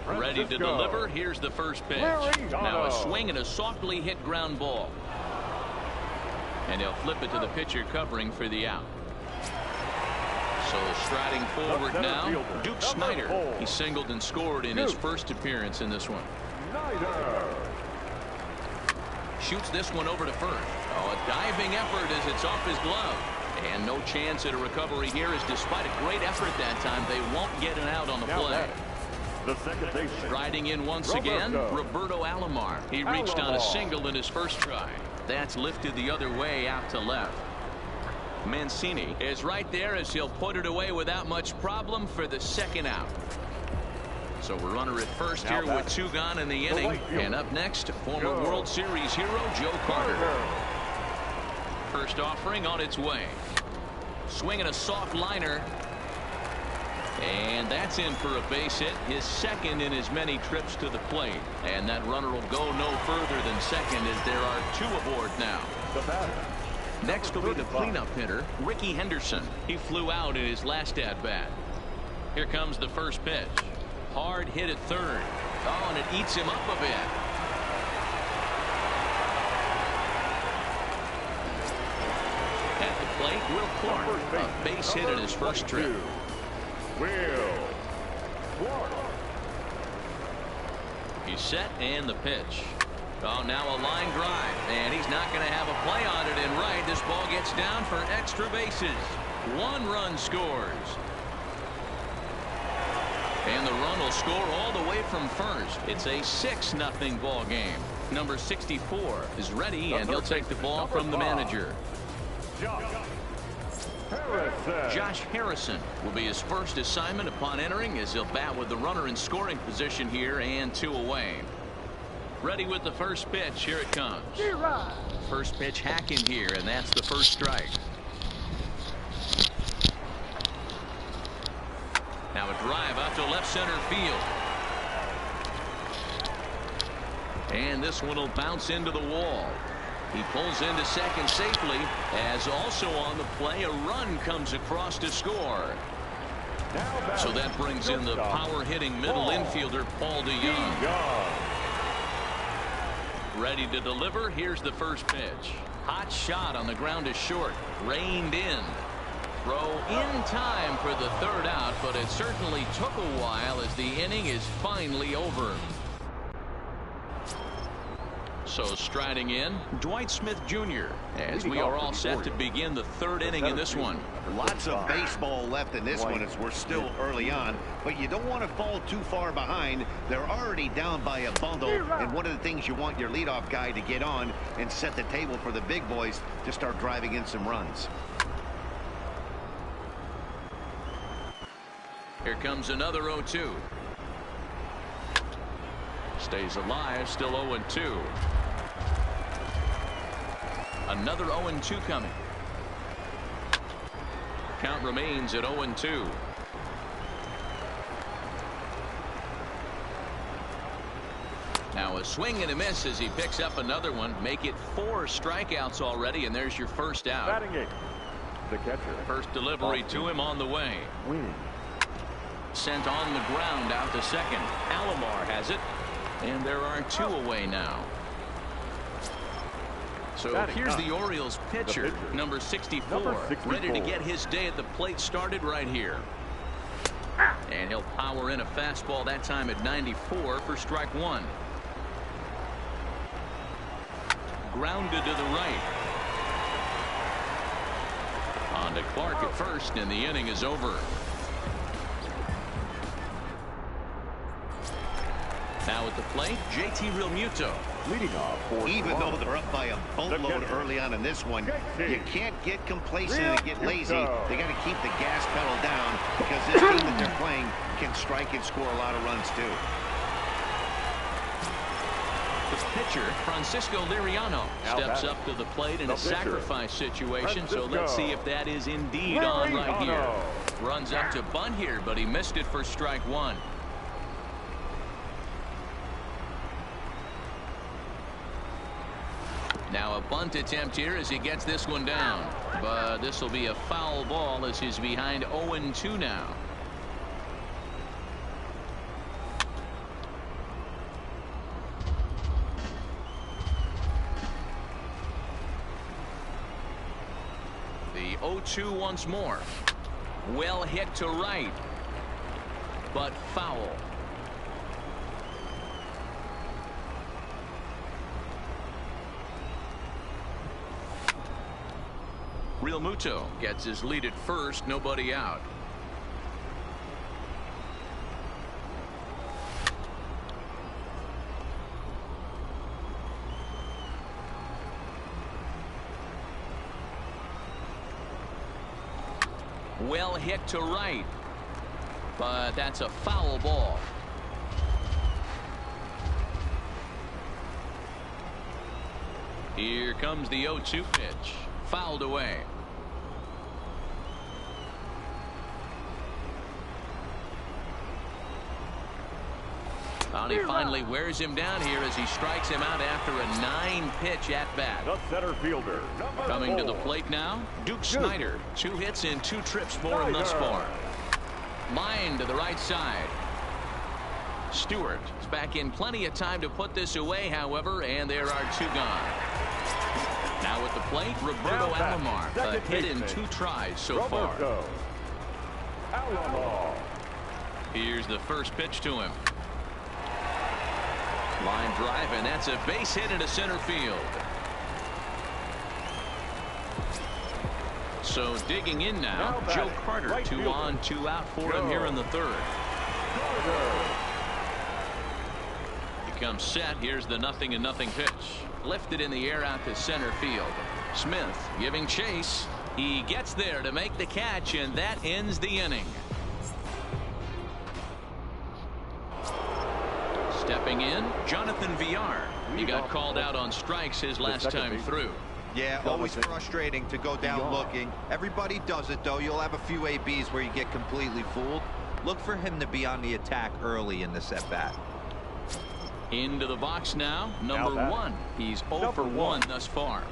Ready to deliver. Here's the first pitch. Now a swing and a softly hit ground ball. And he'll flip it to the pitcher covering for the out. So striding forward now, Duke Snider. He singled and scored in his first appearance in this one. Shoots this one over to first. Oh, a diving effort as it's off his glove. And no chance at a recovery here, as despite a great effort that time, they won't get an out on the play.
The second baseman.
Striding in once again, Roberto Alomar. He reached on a single in his first try. That's lifted the other way out to left. Mancini is right there as he'll put it away without much problem for the second out. So we're runner at first here with 2 gone in the inning. And up next, former World Series hero Joe Carter. First offering on its way. Swinging a soft liner. And that's in for a base hit, his second in as many trips to the plate. And that runner will go no further than second, as there are 2 aboard now. Next will be the cleanup hitter, Ricky Henderson. He flew out in his last at-bat. Here comes the first pitch. Hard hit at third. Oh, and it eats him up a bit. At the plate, Will Clark, a base hit in his first trip. He's set, and the pitch. Oh, now a line drive, and he's not going to have a play on it in right. This ball gets down for extra bases. 1 run scores. And the run will score all the way from first. It's a 6-0 ball game. Number 64 is ready, and he'll take the ball from the manager. Josh Harrison will be his first assignment upon entering, as he'll bat with the runner in scoring position here and 2 away. Ready with the first pitch. Here it comes. First pitch hacking here, and that's the first strike. Now a drive out to left center field. And this one will bounce into the wall. He pulls into second safely, as also on the play a run comes across to score. So that brings in the power-hitting middle infielder Paul DeYoung. Ready to deliver. Here's the first pitch. Hot shot on the ground is short. Reined in. Throw in time for the third out, but it certainly took a while as the inning is finally over. So striding in, Dwight Smith Jr. as we are all set to begin the third inning in this one.
Lots of baseball left in this one as we're still early on, but you don't want to fall too far behind. They're already down by a bundle, and one of the things you want your leadoff guy to get on and set the table for the big boys to start driving in some runs.
Here comes another 0-2. Stays alive, still 0-2. Another 0-2 coming. Count remains at 0-2. Now a swing and a miss as he picks up another one. Make it 4 strikeouts already, and there's your first out.
Batting it. The catcher.
First delivery to him on the way. Sent on the ground out to second. Alomar has it. And there are 2 away now. So here's the Orioles pitcher, number 64, ready to get his day at the plate started right here. And he'll power in a fastball that time at 94 for strike 1. Grounded to the right. On to Clark at first, and the inning is over. Now at the plate, JT Realmuto.
Leading off.
Even though they're up by a boatload early on in this one, you can't get complacent and get lazy. They got to keep the gas pedal down because this team that they're playing can strike and score a lot of runs too.
The pitcher, Francisco Liriano, steps up to the plate in a sacrifice situation, so let's see if that is indeed on right here. Runs up to bunt here, but he missed it for strike 1. Now a bunt attempt here as he gets this one down. But this will be a foul ball as he's behind 0-2 now. The 0-2 once more. Well hit to right. But foul. Realmuto gets his lead at first, nobody out. Well hit to right, but that's a foul ball. Here comes the 0-2 pitch. Fouled away. He finally wears him down here as he strikes him out after a 9-pitch at-bat.
The center fielder.
Coming to the plate now, Duke Snider. 2 hits and 2 trips for him thus far. Line to the right side. Stewart is back in plenty of time to put this away, however, and there are 2 gone. Now at the plate, Roberto Alomar. A hit in 2 tries so far.
Alomar.
Here's the first pitch to him. Line drive, and that's a base hit into center field. So digging in now, Joe Carter. 2 on, 2 out for him here in the 3rd. He comes set. Here's the 0-0 pitch. Lifted in the air out to center field. Smith giving chase. He gets there to make the catch, and that ends the inning. Stepping in, Jonathan Villar. He got called out on strikes his last time through.
Yeah, always frustrating to go down looking. Everybody does it, though. You'll have a few ABs where you get completely fooled. Look for him to be on the attack early in this at-bat.
Into the box now, number 1. He's 0 for 1 thus far.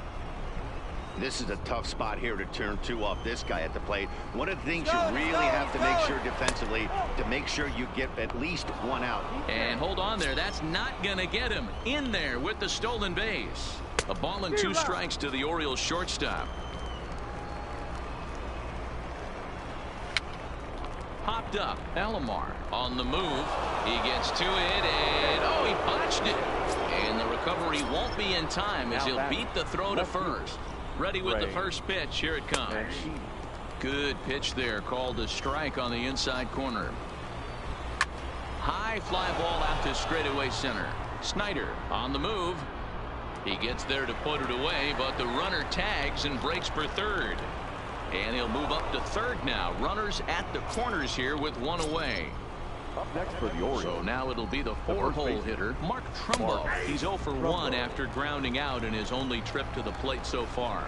This is a tough spot here to turn 2 off this guy at the plate. One of the things you really have to make sure defensively to make sure you get at least 1 out.
And hold on there. That's not going to get him in there with the stolen base. A ball and 2 strikes to the Orioles shortstop. Popped up. Alomar on the move. He gets to it, and oh, he botched it. And the recovery won't be in time as he'll beat the throw to first. Ready with the first pitch. Here it comes. Good pitch there. Called a strike on the inside corner. High fly ball out to straightaway center. Snyder on the move. He gets there to put it away, but the runner tags and breaks for third. And he'll move up to third now. Runners at the corners here with 1 away.
Up next for the Orioles.
So now it'll be the 4-hole hitter, Mark Trumbo. He's 0 for 1 after grounding out in his only trip to the plate so far.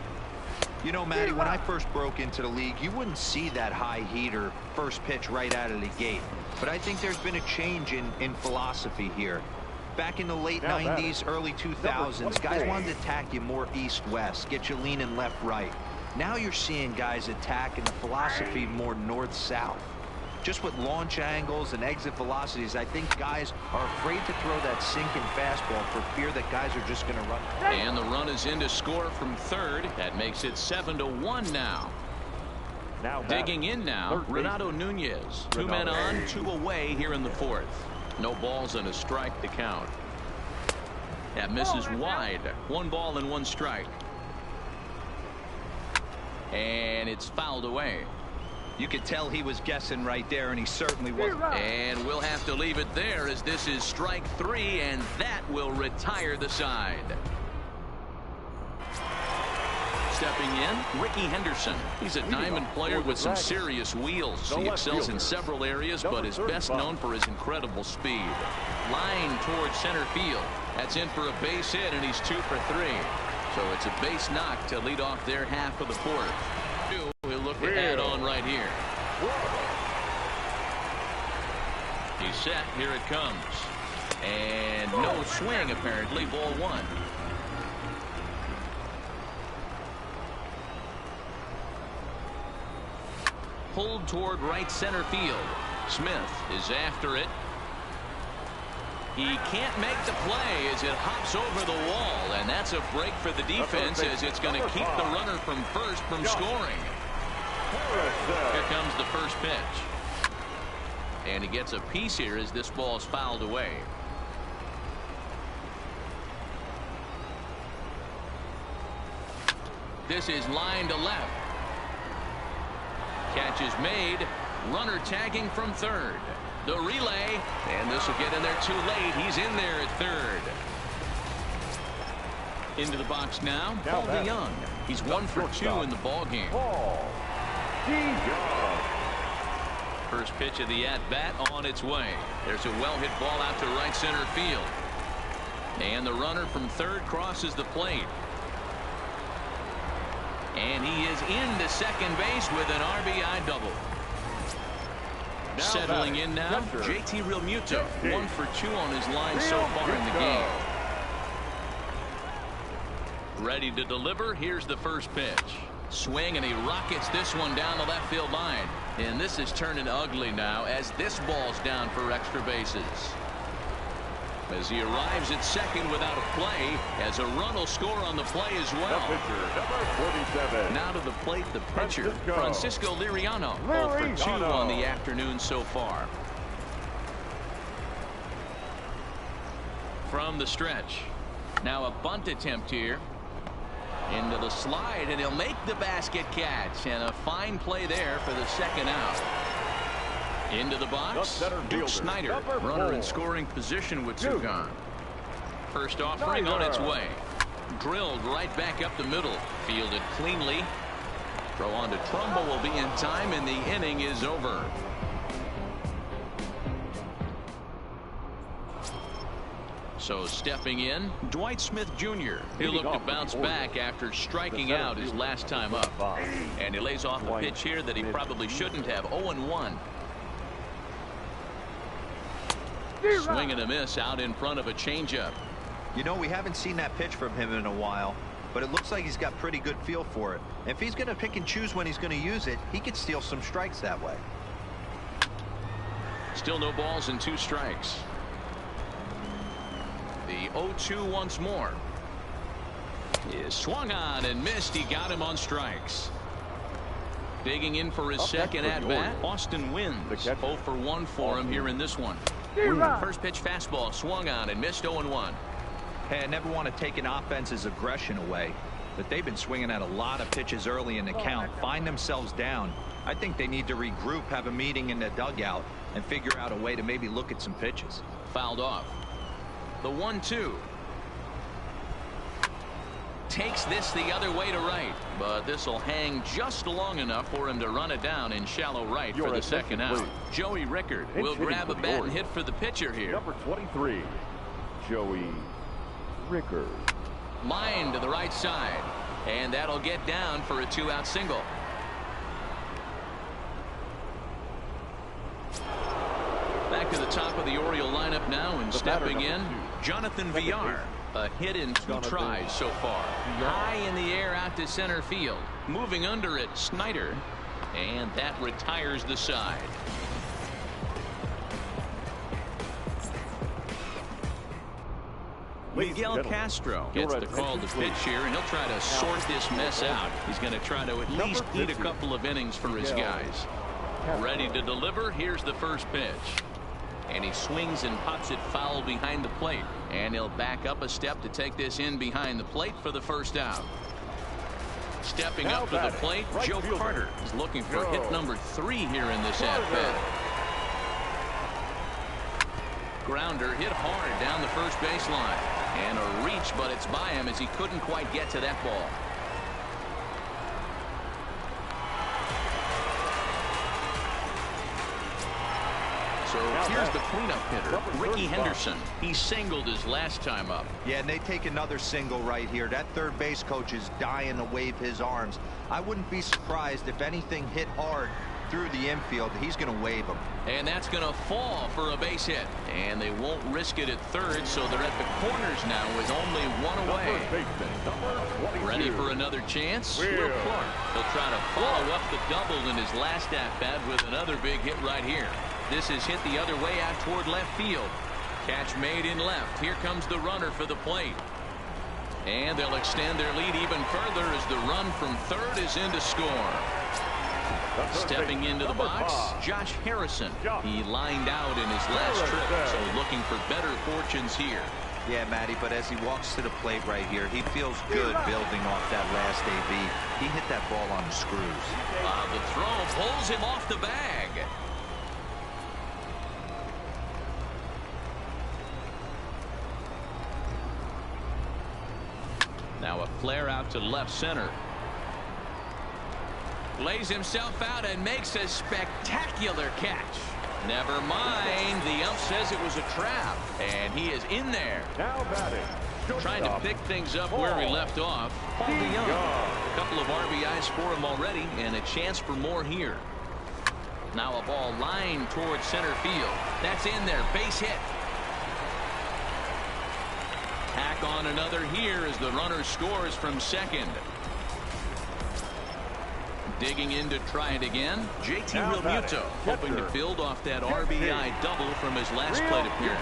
You know, Matty, when I first broke into the league, you wouldn't see that high heater first pitch right out of the gate. But I think there's been a change in philosophy here. Back in the late 90s, early 2000s, guys wanted to attack you more east-west, get you leaning left-right. Now you're seeing guys attack in the philosophy more north-south. Just with launch angles and exit velocities, I think guys are afraid to throw that sinking fastball for fear that guys are just going to run.
And the run is in to score from third. That makes it 7-1 now. Digging in now, Renato Nunez. 2 men on, 2 away here in the 4th. No balls and a strike to count. That misses wide. 1 ball and 1 strike. And it's fouled away.
You could tell he was guessing right there, and he certainly wasn't.
And we'll have to leave it there as this is strike 3, and that will retire the side. Stepping in, Ricky Henderson. He's a diamond player with some serious wheels. He excels in several areas, but is best known for his incredible speed. Line towards center field. That's in for a base hit, and he's 2 for 3. So it's a base knock to lead off their half of the 4th. We'll look at add on right here. He's set. Here it comes. And no swing, apparently. Ball 1. Pulled toward right center field. Smith is after it. He can't make the play as it hops over the wall, and that's a break for the defense as it's going to keep the runner from first from scoring. Here comes the first pitch. And he gets a piece here as this ball is fouled away. This is line to left. Catch is made. Runner tagging from third. The relay, and this will get in there too late. He's in there at third. Into the box now, Paul DeYoung. He's 1 for 2 in the ball game. First pitch of the at-bat on its way. There's a well-hit ball out to right center field. And the runner from third crosses the plate. And he is into second base with an RBI double. Settling in now, JT Realmuto, 1 for 2 on his line so far in the game. Ready to deliver. Here's the first pitch. Swing, and he rockets this one down the left field line. And this is turning ugly now as this ball's down for extra bases. As he arrives at second without a play, as a run will score on the play as well.
The pitcher, number 47.
Now to the plate, the pitcher, Francisco Liriano. 0 for 2 on the afternoon so far. From the stretch. Now a bunt attempt here. Into the slide, and he'll make the basket catch. And a fine play there for the second out. Into the box, Duke Snyder, runner in scoring position with 2 gone. First offering on its way. Drilled right back up the middle. Fielded cleanly. Throw on to Trumbo will be in time, and the inning is over. So stepping in, Dwight Smith Jr. He'll look to bounce back after striking out his last time up. And he lays off a pitch here that he probably shouldn't have. 0-1. Swing and a miss out in front of a changeup.
You know, we haven't seen that pitch from him in a while, but it looks like he's got pretty good feel for it. If he's going to pick and choose when he's going to use it, he could steal some strikes that way.
Still no balls and 2 strikes. The 0-2 once more. Is swung on and missed. He got him on strikes. Digging in for his second at bat. Austin wins. 0 for 1 for him here in this one. First pitch fastball swung on and missed. 0-1.
Hey, I never want to take an offense's aggression away, but they've been swinging at a lot of pitches early in the count, find themselves down. I think they need to regroup, have a meeting in the dugout, and figure out a way to maybe look at some pitches.
Fouled off. The 1-2. Takes this the other way to right, but this will hang just long enough for him to run it down in shallow right for the second out. Joey Rickard will grab a bat and hit for the pitcher here.
Number 23, Joey Rickard.
Line to the right side, and that'll get down for a 2-out single. Back to the top of the Oriole lineup now, and stepping in, Jonathan Villar. A hit in 2 tries so far. High in the air out to center field. Moving under it, Snyder, and that retires the side. Miguel Castro gets the call to pitch here, and he'll try to sort this mess out. He's going to try to at least eat a couple of innings for his guys. Ready to deliver. Here's the first pitch. And he swings and pops it foul behind the plate. And he'll back up a step to take this in behind the plate for the first out. Stepping up to the plate, Joe Carter is looking for hit number 3 here in this at-bat. Grounder hit hard down the first baseline. And a reach, but it's by him as he couldn't quite get to that ball. So here's the cleanup hitter, Ricky Henderson. He singled his last time up.
Yeah, and they take another single right here. That third base coach is dying to wave his arms. I wouldn't be surprised if anything hit hard through the infield. He's going to wave them.
And that's going to fall for a base hit. And they won't risk it at third, so they're at the corners now with only 1 away. Ready for another chance? Will Clark. He'll try to follow up the double in his last at-bat with another big hit right here. This is hit the other way out toward left field. Catch made in left. Here comes the runner for the plate. And they'll extend their lead even further as the run from third is in to score. Stepping into the box, Josh Harrison. He lined out in his last trip, so looking for better fortunes here.
Yeah, Matty, but as he walks to the plate right here, he feels good building off that last AB. He hit that ball on the screws.
The throw pulls him off the bag. Now a flare out to left center. Lays himself out and makes a spectacular catch. Never mind. The ump says it was a trap. And he is in there.
Now batting.
Trying to pick things up where he left off. Paul DeYoung. A couple of RBIs for him already, and a chance for more here. Now a ball lined towards center field. That's in there. Base hit. Hack on another here as the runner scores from second. Digging in to try it again. JT Realmuto hoping to build off that RBI double from his last plate appearance.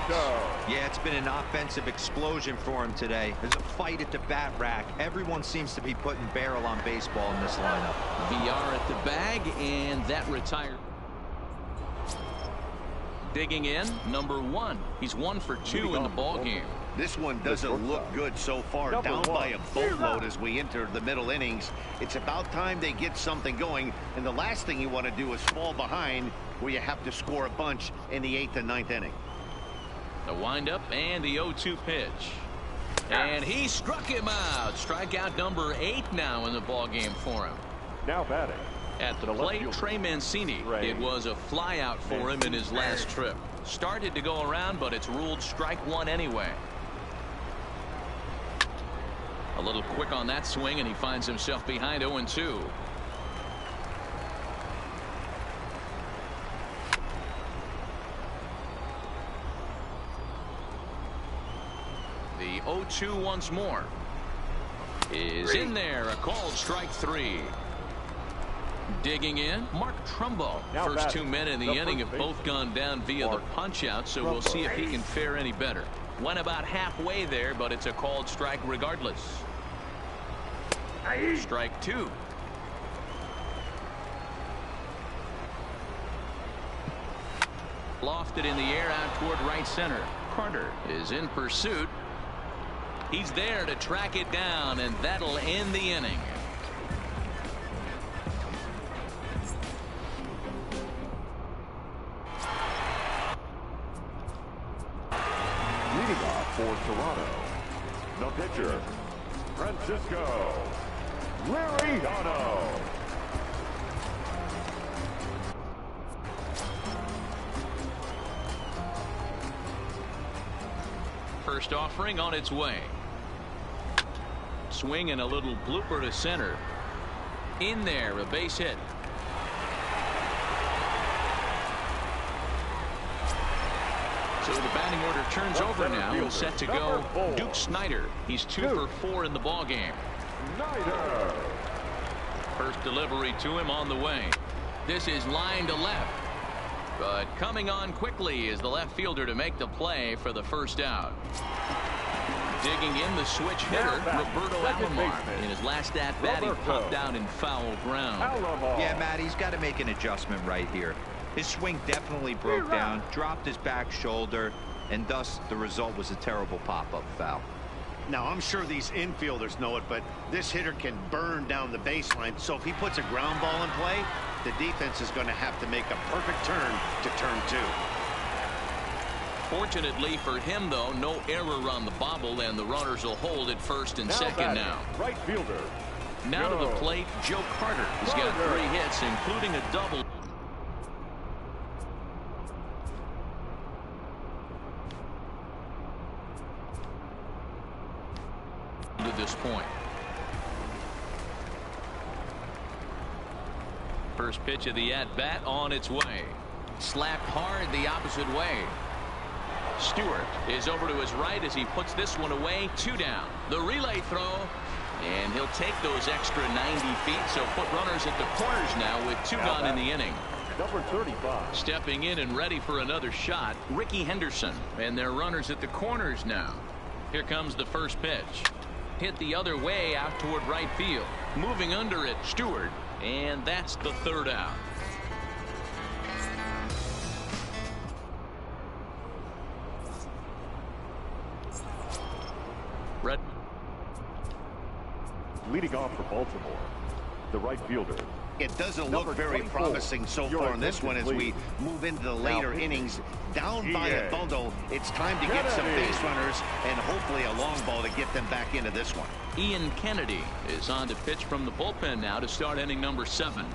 Yeah, it's been an offensive explosion for him today. There's a fight at the bat rack. Everyone seems to be putting barrel on baseball in this lineup.
VR at the bag, and that retired. Digging in, number 1. He's 1 for 2 in the ball game.
This one doesn't look good so far. Down by a boatload as we enter the middle innings. It's about time they get something going, and the last thing you want to do is fall behind where you have to score a bunch in the 8th and 9th inning.
The windup and the 0-2 pitch. And he struck him out. Strikeout number 8 now in the ball game for him.
Now batting.
At the plate, Trey Mancini. It was a flyout for him in his last trip. Started to go around, but it's ruled strike 1 anyway. A little quick on that swing, and he finds himself behind 0-2. The 0-2 once more. Is in there. A called strike 3. Digging in, Mark Trumbo. First 2 men in the inning have both gone down via the punch-out, so we'll see if he can fare any better. Went about halfway there, but it's a called strike regardless. Strike 2. Lofted in the air out toward right center. Carter is in pursuit. He's there to track it down, and that'll end the inning.
Leading off for Toronto, the pitcher, Francisco Liriano.
First offering on its way. Swing and a little blooper to center. In there, a base hit. So the batting order turns over now and set to go Duke Snider. He's 2 for 4 in the ball game.
Snider.
First delivery to him on the way. This is line to left. But coming on quickly is the left fielder to make the play for the first out. Digging in the switch hitter, Roberto Alomar. In his last at-bat, he popped out in foul ground.
Yeah, Matt, he's got to make an adjustment right here. His swing definitely broke down, dropped his back shoulder, and thus the result was a terrible pop-up foul.
Now, I'm sure these infielders know it, but this hitter can burn down the baseline, so if he puts a ground ball in play, the defense is going to have to make a perfect turn to turn 2.
Fortunately for him, though, no error on the bobble, and the runners will hold at first and second now.
Right fielder.
Now to the plate, Joe Carter. He's got 3 hits, including a double. To this point. First pitch of the at-bat on its way. Slapped hard the opposite way. Stewart is over to his right as he puts this one away. 2 down. The relay throw, and he'll take those extra 90 feet, so put runners at the corners now with 2 gone in the inning.
Number 35.
Stepping in and ready for another shot, Ricky Henderson, and their runners at the corners now. Here comes the first pitch. Hit the other way out toward right field. Moving under it, Stewart, and that's the 3rd out. Red.
Leading off for Baltimore, the right fielder.
It doesn't look very promising so far in this one as we move into the later innings. Down by a bundle, it's time to get some base runners and hopefully a long ball to get them back into this one.
Ian Kennedy is on to pitch from the bullpen now to start inning number 7.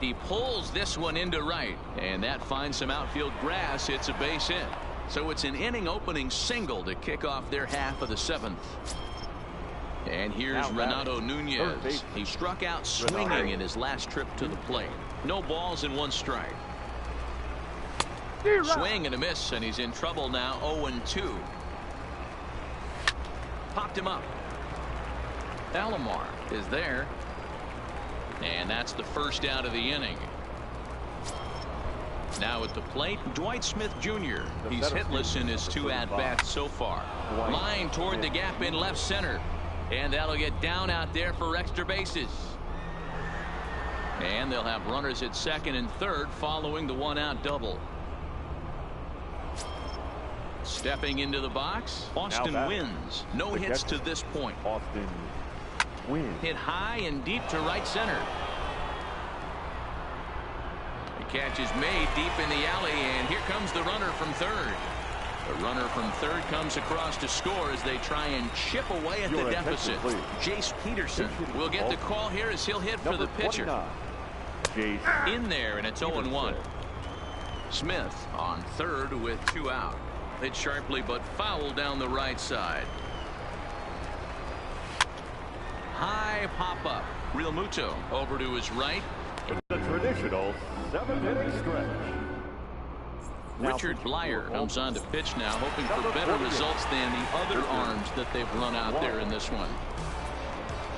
He pulls this one into right, and that finds some outfield grass. It's a base hit. So it's an inning opening single to kick off their half of the 7th. And here's Renato Nunez. He struck out swinging in his last trip to the plate. No balls and 1 strike. Swing and a miss, and he's in trouble now. 0-2. Popped him up. Alomar is there. And that's the first out of the inning. Now at the plate, Dwight Smith Jr. He's hitless in his 2 at-bats so far. Line toward the gap in left center. And that'll get down out there for extra bases. And they'll have runners at second and third following the 1-out double. Stepping into the box, Austin Wins. No hits to this point.
Austin Wins.
Hit high and deep to right center. The catch is made deep in the alley, and here comes the runner from third. The runner from third comes across to score as they try and chip away at the deficit. Jace Peterson will get the call here as he'll hit for the pitcher. In there, and it's 0-1. Smith on third with 2 out. Hit sharply but foul down the right side. High pop-up. Real Muto over to his right.
The traditional 7-inning stretch.
Richard Blyer comes on to pitch now, hoping for better results than the other arms that they've run out there in this one.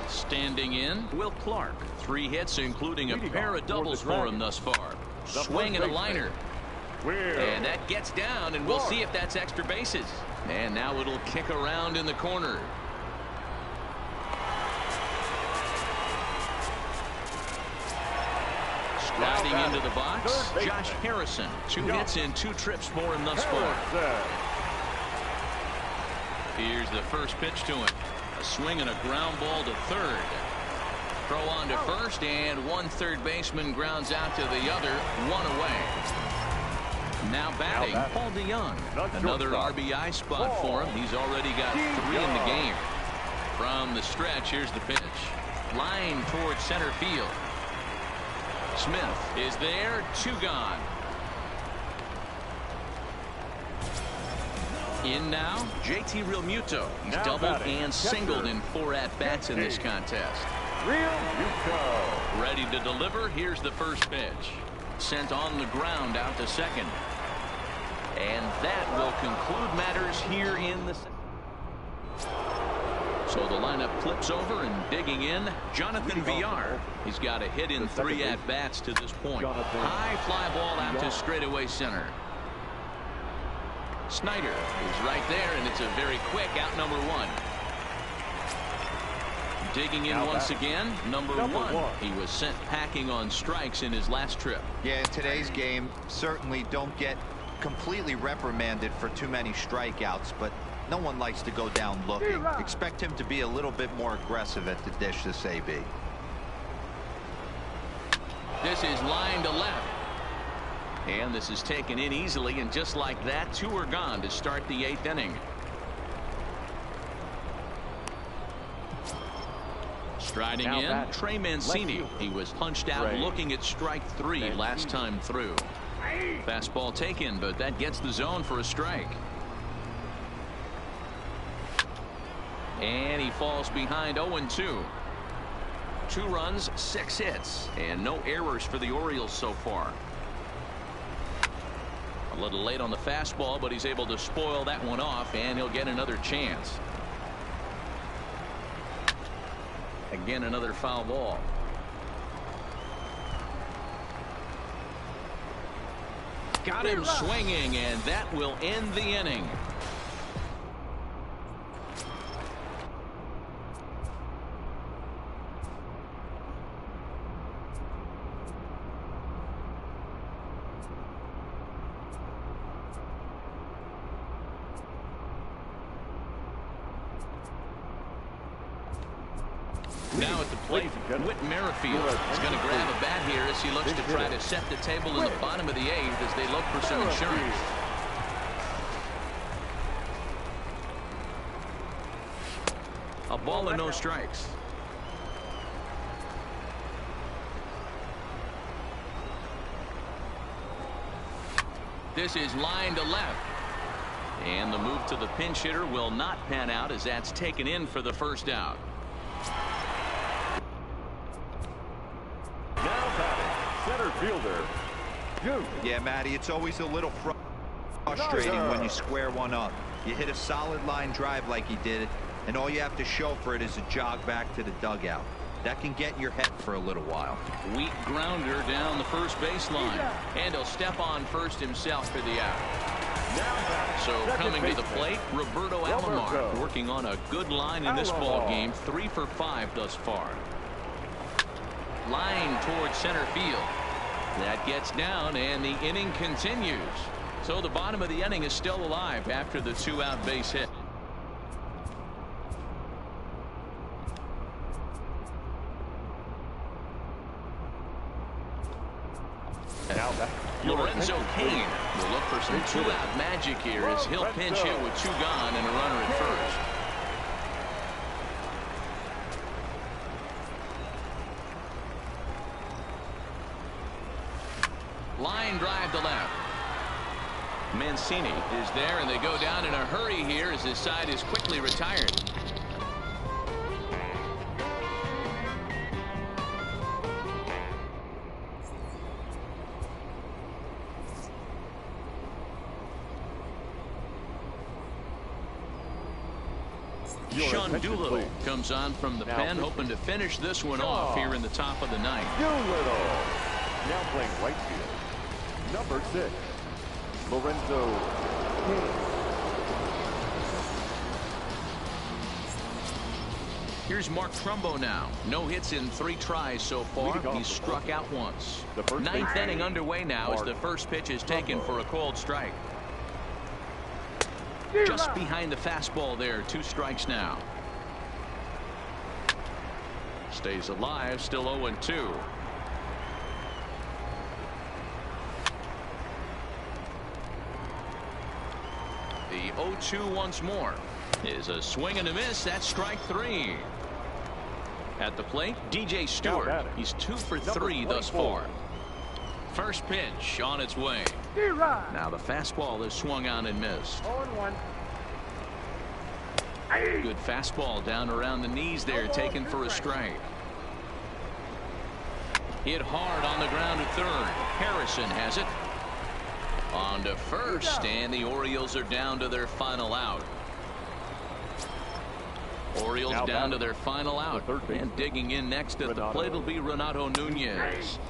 Standing in, Will Clark. 3 hits, including a pair of doubles for him thus far. Swing and a liner. And that gets down, and we'll see if that's extra bases. And now it'll kick around in the corner. Striding into the box, Josh Harrison. 2 hits and 2 trips for him thus far. Here's the first pitch to him. A swing and a ground ball to third. Throw on to first, and 1 third baseman grounds out to the other, 1 away. Now batting, Paul DeYoung. Another RBI spot for him. He's already got 3 in the game. From the stretch, here's the pitch. Line towards center field. Smith is there, 2 gone. In now, JT Realmuto. He's doubled and singled in 4 at-bats in this contest. Ready to deliver. Here's the first pitch. Sent on the ground out to second. And that will conclude matters here in the... So the lineup flips over, and digging in, Jonathan Villar. He's got a hit in 3 at-bats to this point. High fly ball out to straightaway center. Snyder is right there, and it's a very quick out, number 1. Digging in once again, number 1. He was sent packing on strikes in his last trip.
Yeah, in today's game, certainly don't get completely reprimanded for too many strikeouts, but no one likes to go down looking. Expect him to be a little bit more aggressive at the dish this AB.
This is line to left. And this is taken in easily, and just like that, 2 are gone to start the 8th inning. Striding in, Trey Mancini. He was punched out looking at strike 3 last time through. Fastball taken, but that gets the zone for a strike. And he falls behind 0-2. 2 runs, 6 hits, and no errors for the Orioles so far. A little late on the fastball, but he's able to spoil that one off, and he'll get another chance. Again, another foul ball. Got him swinging, and that will end the inning. Now at the plate, Whit Merrifield is going to grab a bat here as he looks to try to set the table in the bottom of the 8th as they look for some insurance. A ball and no strikes. This is line to left. And the move to the pinch hitter will not pan out as that's taken in for the first out.
Center fielder,
Yeah, Matty, it's always a little frustrating when you square one up. You hit a solid line drive like he did, and all you have to show for it is a jog back to the dugout. That can get in your head for a little while.
Weak grounder down the first baseline, and he'll step on first himself for the out. So coming to the plate, Roberto Alomar, working on a good line in this ball game, 3 for 5 thus far. Line towards center field. That gets down, and the inning continues. So the bottom of the inning is still alive after the 2-out base hit. Lorenzo Cain will look for some 2-out magic here as he'll pinch hit with 2 gone and a runner at first. Line drive to left. Mancini is there, and they go down in a hurry here as his side is quickly retired. Sean Doolittle comes on from the pen, hoping to finish this one off here in the top of the ninth.
Doolittle. Now playing right field. Number 6, Lorenzo King.
Here's Mark Trumbo now. No hits in 3 tries so far. He's struck out once. Ninth inning underway now as the first pitch is taken for a called strike. Just behind the fastball there. 2 strikes now. Stays alive. Still 0-2. The 0-2 once more is a swing and a miss. That's strike 3. At the plate, DJ Stewart. He's 2 for 3 thus far. First pitch on its way. Now the fastball is swung on and missed.
0-1.
Good fastball down around the knees there, taken for a strike. Hit hard on the ground at third. Harrison has it. On to first, and the Orioles are down to their final out. Orioles down to their final out. And digging in next at the plate will be Renato Nunez.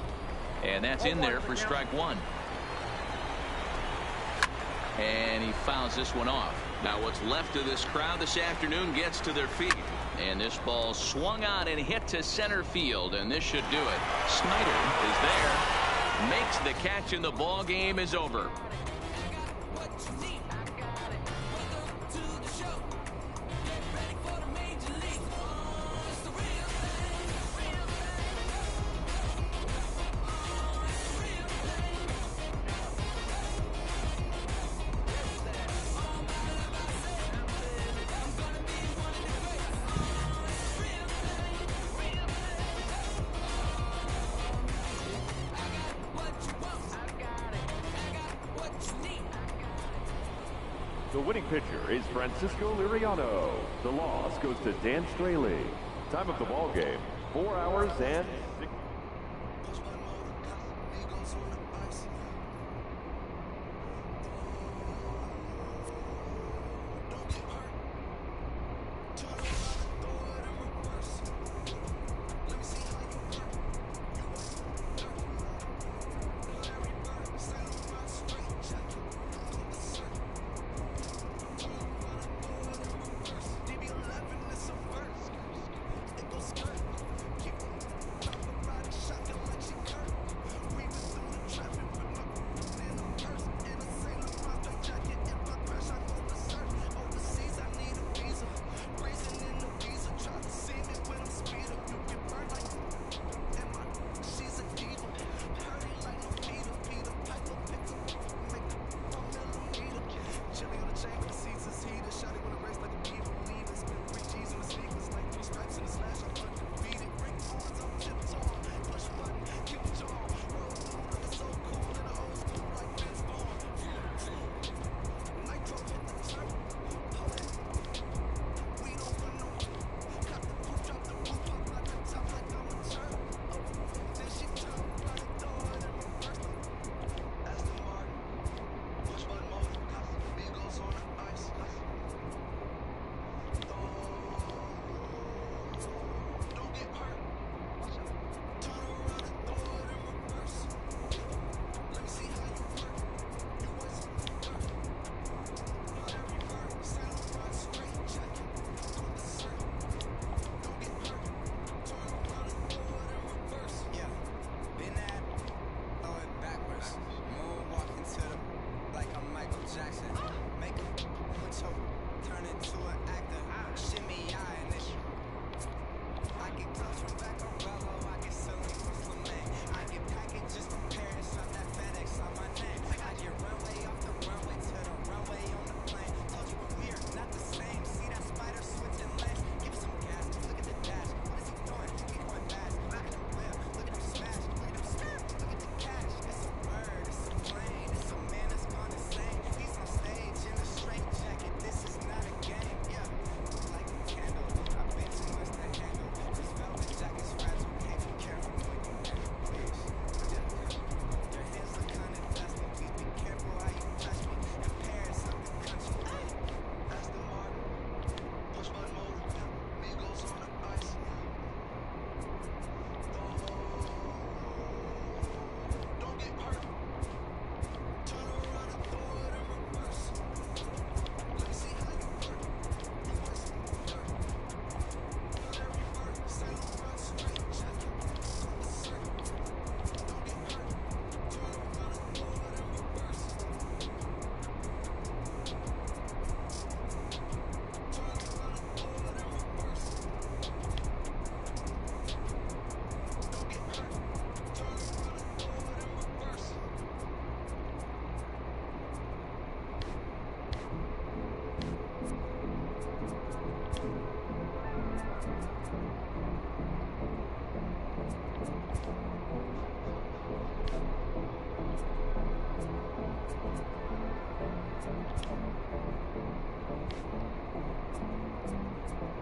And that's in there for strike 1. And he fouls this one off. Now what's left of this crowd this afternoon gets to their feet. And this ball swung on and hit to center field. And this should do it. Snyder is there. Makes the catch, and the ball game is over.
The winning pitcher is Francisco Liriano. The loss goes to Dan Straley. Time of the ball game, 4 hours and 6.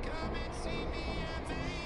Come and see me at Main